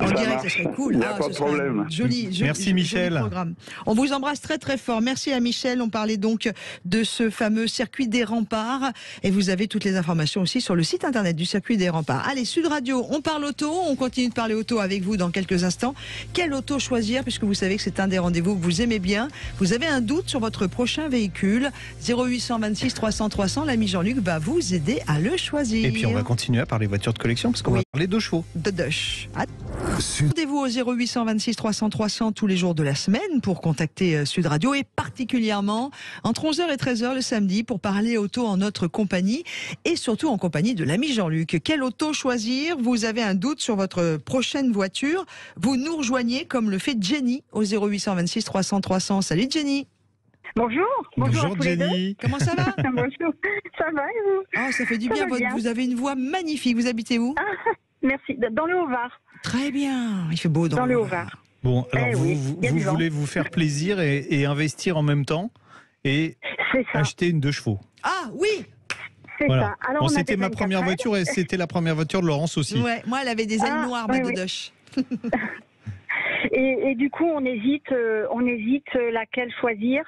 On dirait que ce serait cool. Il n'y a pas de problème. Joli, merci Michel. Joli programme. On vous embrasse très très fort. Merci à Michel. On parlait donc de ce fameux circuit des remparts et vous avez toutes les informations aussi sur le site internet du circuit des remparts. Allez, Sud Radio, on parle auto, on continue de parler auto avec vous dans quelques instants. Quelle auto choisir puisque vous savez que c'est un des rendez-vous que vous aimez bien. Vous avez un doute sur votre prochain véhicule, 0826 300 300, l'ami Jean-Luc va vous aider à le choisir. Et puis on va continuer à parler voitures de collection parce qu'on va parler de chevaux. De Dush. Rendez-vous au 0826 300 300 tous les jours de la semaine pour contacter Sud Radio et particulièrement entre 11h et 13h le samedi pour parler auto en notre compagnie et surtout en compagnie de l'ami Jean-Luc. Quelle auto choisir? Vous avez un doute sur votre prochaine voiture? Vous nous rejoignez comme le fait Jenny au 0826 300 300. Salut Jenny. Bonjour. Bonjour à tous les deux. Comment ça va? Bonjour. Ça va et vous? Oh, ça fait du Ça bien. va bien. Vous avez une voix magnifique. Vous habitez où? Merci. Dans le Haut-Var. Très bien. Il fait beau dans le Haut-Var. Bon, alors oui, vous voulez vous faire plaisir et investir en même temps et acheter une 2 chevaux. Ah oui. C'est voilà. ça. Alors, bon, on a c'était déjà ma une première 4L. voiture et c'était la première voiture de Laurence aussi. Ouais, moi elle avait des ailes noires, ma Dodoche. Et du coup, on hésite laquelle choisir.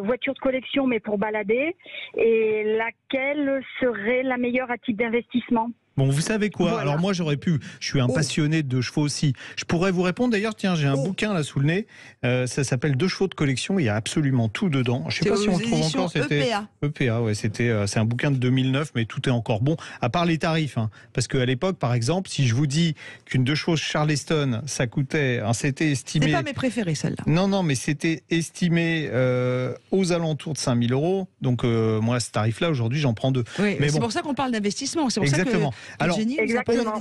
Voiture de collection, mais pour balader. Et laquelle serait la meilleure à type d'investissement? Bon, vous savez quoi? Voilà. Alors moi, j'aurais pu. Je suis un passionné de chevaux aussi. Je pourrais vous répondre. D'ailleurs, tiens, j'ai un bouquin là sous le nez. Ça s'appelle 2 chevaux de collection. Il y a absolument tout dedans. Je sais pas si on le trouve encore. C'était EPA. Ouais, c'est un bouquin de 2009, mais tout est encore bon. À part les tarifs, hein. Parce qu'à l'époque, par exemple, si je vous dis qu'une 2 chevaux Charleston, ça coûtait, c'était estimé. C'est pas mes préférés celle-là. Non, mais c'était estimé aux alentours de 5 000 €. Donc moi, ce tarif-là, aujourd'hui, j'en prends 2. Oui, mais c'est bon. pour ça qu'on parle d'investissement. C'est pour Exactement. ça que Alors, Jenny,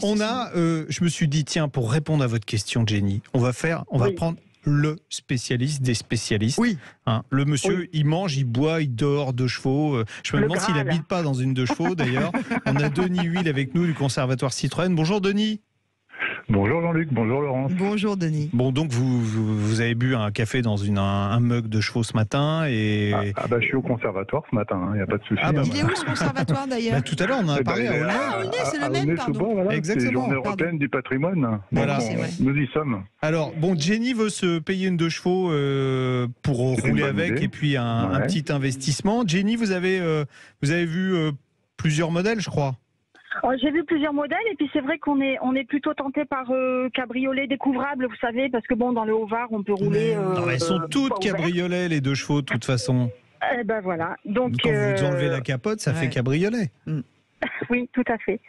on a, je me suis dit, tiens, pour répondre à votre question, Jenny, on va prendre le spécialiste des spécialistes. Oui. Hein, le monsieur, il mange, il boit, il dort 2 chevaux. Je me demande s'il n'habite pas dans une 2 chevaux, d'ailleurs. On a Denis Huil avec nous du Conservatoire Citroën. Bonjour, Denis. Bonjour Jean-Luc, bonjour Laurence. Bonjour Denis. Bon, donc vous avez bu un café dans un mug de chevaux ce matin et... je suis au conservatoire ce matin, il n'y a pas de souci. Il est où ce conservatoire d'ailleurs? Tout à l'heure on en a parlé à Aulnay. Ah, Aulnay, c'est le même, pardon. Voilà, exactement. C'est Journée européenne du patrimoine. Voilà. Nous y sommes. Alors, bon, Jenny veut se payer une 2 chevaux pour rouler avec idée. Et puis un petit investissement. Jenny, vous avez vu plusieurs modèles, je crois. J'ai vu plusieurs modèles et puis c'est vrai qu'on est plutôt tenté par cabriolet découvrable, vous savez, parce que bon, dans le Haut-Var, on peut rouler. Non, elles sont toutes cabriolets, les 2 chevaux, de toute façon. Eh ben voilà. Donc, quand vous enlevez la capote, ça fait cabriolet. Oui, tout à fait.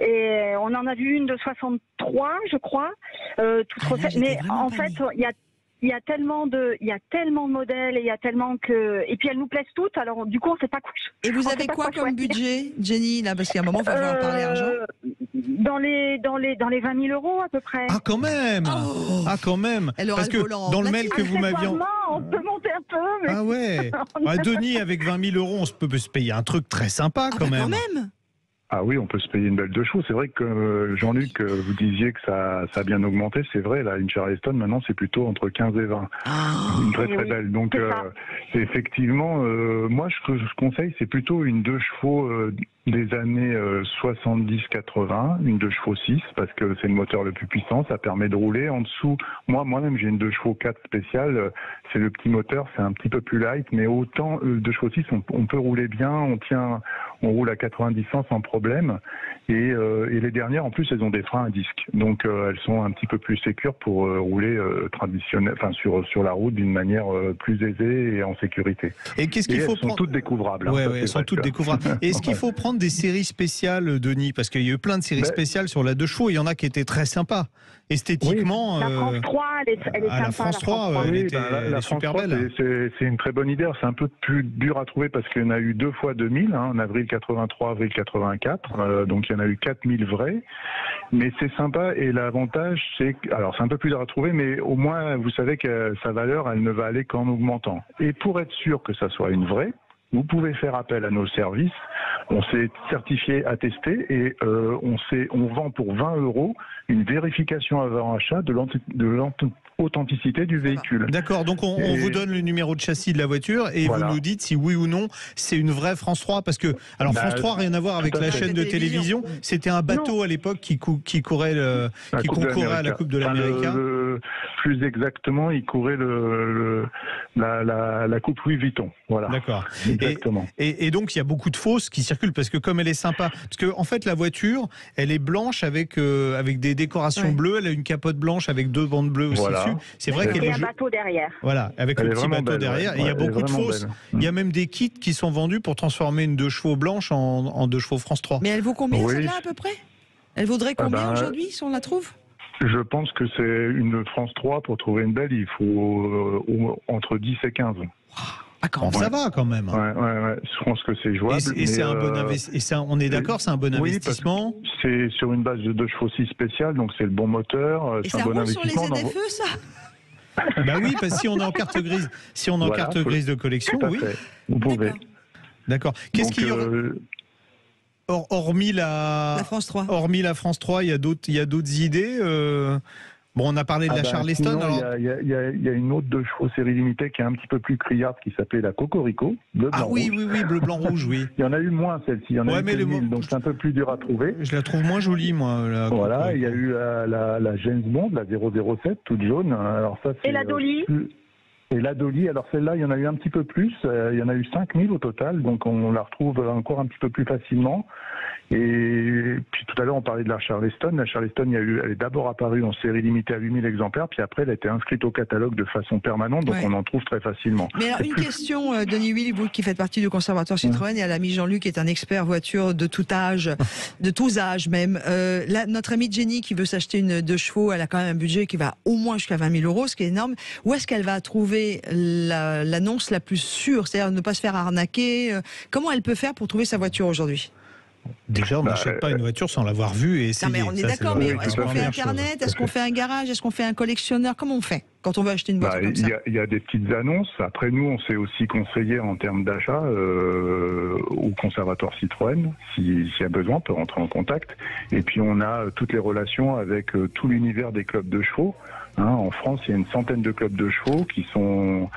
Et on en a vu une de 63, je crois, toute refaite. Mais en fait, il y a tellement de modèles et il y a tellement et puis elles nous plaisent toutes. Alors du coup, on ne sait pas quoi. Et vous avez quoi comme budget, Jenny, là, parce qu'il y a un moment, il va falloir parler argent. Dans les 20 000 € à peu près. Ah quand même. Ah quand même. Elle aura parce le que volant dans le mail que vous m'aviez. On peut monter un peu. Mais... Ah ouais. Denis, avec 20 000 €, on peut se payer un truc très sympa quand même. Quand même. Ah oui, on peut se payer une belle 2 chevaux. C'est vrai que Jean-Luc, vous disiez que ça a bien augmenté. C'est vrai, là, une Charleston, maintenant, c'est plutôt entre 15 et 20. Une très très belle. Donc, c'est effectivement, moi, ce que je conseille, c'est plutôt une 2 chevaux des années 70-80, une 2 chevaux 6, parce que c'est le moteur le plus puissant, ça permet de rouler. En dessous, moi-même, j'ai une 2 chevaux 4 spéciale, c'est le petit moteur, c'est un petit peu plus light, mais autant 2 chevaux 6, on peut rouler bien, on roule à 90 sans problème. Et les dernières, en plus, elles ont des freins à disque. Donc, elles sont un petit peu plus sécures pour rouler traditionnel, enfin, sur la route d'une manière plus aisée et en sécurité. Et qu'est-ce qu'il faut elles sont toutes découvrables. Ouais, hein, elles sont toutes découvrables. Est-ce qu'il faut prendre des séries spéciales, Denis? Parce qu'il y a eu plein de séries spéciales sur la 2 chevaux. Il y en a qui étaient très sympas. Esthétiquement. La France 3, elle est sympa. La France 3, elle est super belle. C'est une très bonne idée. C'est un peu plus dur à trouver parce qu'il y en a eu 2 fois 2000, en avril 83, avril 84. Donc il y en a eu 4000 vrais. Mais c'est sympa et l'avantage, c'est c'est un peu plus dur à trouver, mais au moins vous savez que sa valeur, elle ne va aller qu'en augmentant. Et pour être sûr que ça soit une vraie, vous pouvez faire appel à nos services. On s'est certifié, attesté et on vend pour 20 € une vérification avant achat de l'authenticité du véhicule. D'accord, donc on vous donne le numéro de châssis de la voiture et vous nous dites si oui ou non c'est une vraie France 3, parce que France 3 rien à voir avec la chaîne de télévision, c'était un bateau à l'époque qui concourait à la Coupe de l'Amérique. Plus exactement, il courait la Coupe Louis Vuitton. Voilà. D'accord. Exactement. Et donc il y a beaucoup de fausses qui circulent, parce que comme elle est sympa, parce que en fait la voiture, elle est blanche avec des décorations bleues, elle a une capote blanche avec 2 bandes bleues aussi dessus. C'est vrai qu'elle est un bateau derrière. Voilà, avec le petit bateau derrière. Et il y a beaucoup de fausses. Il y a même des kits qui sont vendus pour transformer une 2 chevaux blanche en 2 chevaux France 3. Mais elle vaut combien celle-là à peu près? Elle vaudrait combien aujourd'hui si on la trouve? Je pense que c'est une France 3, pour trouver une belle, il faut entre 10 et 15. Ça va quand même. Ouais. Je pense que c'est jouable. Et c'est un bon investissement. On est d'accord, c'est un bon investissement. C'est sur une base de 2 chevaux 6 spécial, donc c'est le bon moteur. Et c'est ça un bon roule sur les investissement. ZFE, ça? Bah oui, parce que si on est en carte grise, carte grise de collection, oui. Vous pouvez. D'accord. Qu'est-ce qu'il y aura hormis la France 3? Hormis la France 3, il y a d'autres idées. Bon, on a parlé de la Charleston. Il y a une autre 2 chevaux série limitée qui est un petit peu plus criarde, qui s'appelait la Cocorico, bleu, blanc, rouge. Oui, bleu, blanc, rouge, oui. Il y en a eu moins, celle-ci. Il y en a eu 1000, donc c'est un peu plus dur à trouver. Je la trouve moins jolie, moi. Voilà, il y a eu la James Bond, la 007, toute jaune. Alors ça, et la Dolly Et la Dolly, alors celle-là, il y en a eu un petit peu plus. Il y en a eu 5000 au total, donc on la retrouve encore un petit peu plus facilement. Et puis tout à l'heure, on parlait de la Charleston. La Charleston, elle est d'abord apparue en série limitée à 8000 exemplaires, puis après, elle a été inscrite au catalogue de façon permanente, donc on en trouve très facilement. Mais alors, question, Denis Will, vous qui faites partie du conservatoire Citroën, et à l'ami Jean-Luc, qui est un expert voiture de tout âge, de tous âges même. Là, notre amie Jenny, qui veut s'acheter une 2 chevaux, elle a quand même un budget qui va au moins jusqu'à 20 000 €, ce qui est énorme. Où est-ce qu'elle va trouver l'annonce la plus sûre, c'est-à-dire ne pas se faire arnaquer? Comment elle peut faire pour trouver sa voiture aujourd'hui? Déjà, on n'achète pas une voiture sans l'avoir vue et essayer. Non, mais on est d'accord, mais est-ce qu'on fait Internet? Est-ce qu'on fait un garage? Est-ce qu'on fait un collectionneur? Comment on fait quand on veut acheter une voiture comme ça? Il y a des petites annonces. Après, nous, on s'est aussi conseillé en termes d'achat au conservatoire Citroën. S'il y a besoin, on peut rentrer en contact. Et puis, on a toutes les relations avec tout l'univers des clubs de chevaux. En France, il y a une centaine de clubs de chevaux qui sont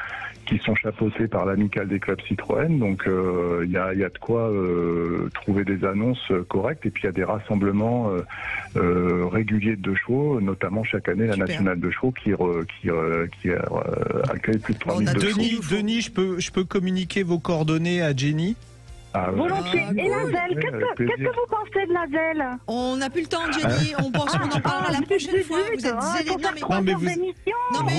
chapeautés par l'amicale des clubs Citroën, donc il y a de quoi trouver des annonces correctes, et puis il y a des rassemblements réguliers de chevaux, notamment chaque année la nationale de chevaux qui accueille plus de 3000 chevaux. Denis, je peux communiquer vos coordonnées à Jenny? Volontiers. Et la Zelle, qu'est-ce que vous pensez de la Zelle? On n'a plus le temps, Jenny. On pense qu'on en parlera la prochaine fois. Vous êtes zélée. Non mais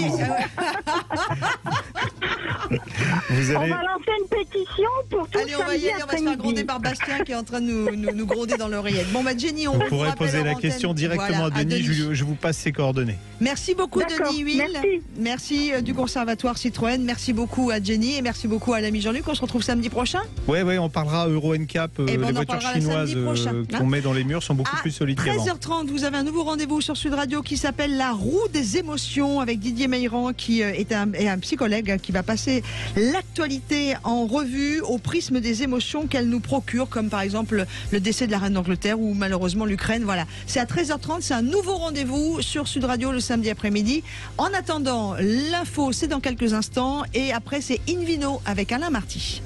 on va lancer une pétition pour tout. Allez, on va y aller. On va se faire gronder par Bastien qui est en train de nous gronder dans l'oreillette. Bon, Jenny, on pourrait poser la question directement à Denis. Je vous passe ses coordonnées. Merci beaucoup, Denis Will. Merci du conservatoire Citroën. Merci beaucoup à Jenny et merci beaucoup à l'ami Jean-Luc. On se retrouve samedi prochain. Oui, on parlera Euro NCAP. Les voitures chinoises qu'on met dans les murs sont beaucoup plus solides qu'avant. 13h30, vous avez un nouveau rendez-vous sur Sud Radio qui s'appelle La Roue des émotions avec Didier Meyrand, qui est un psychologue qui va passer l'actualité en revue au prisme des émotions qu'elle nous procure, comme par exemple le décès de la reine d'Angleterre ou malheureusement l'Ukraine. Voilà, c'est à 13h30, c'est un nouveau rendez-vous sur Sud Radio le samedi après-midi. En attendant, l'info, c'est dans quelques instants et après c'est Invino avec Alain Marty.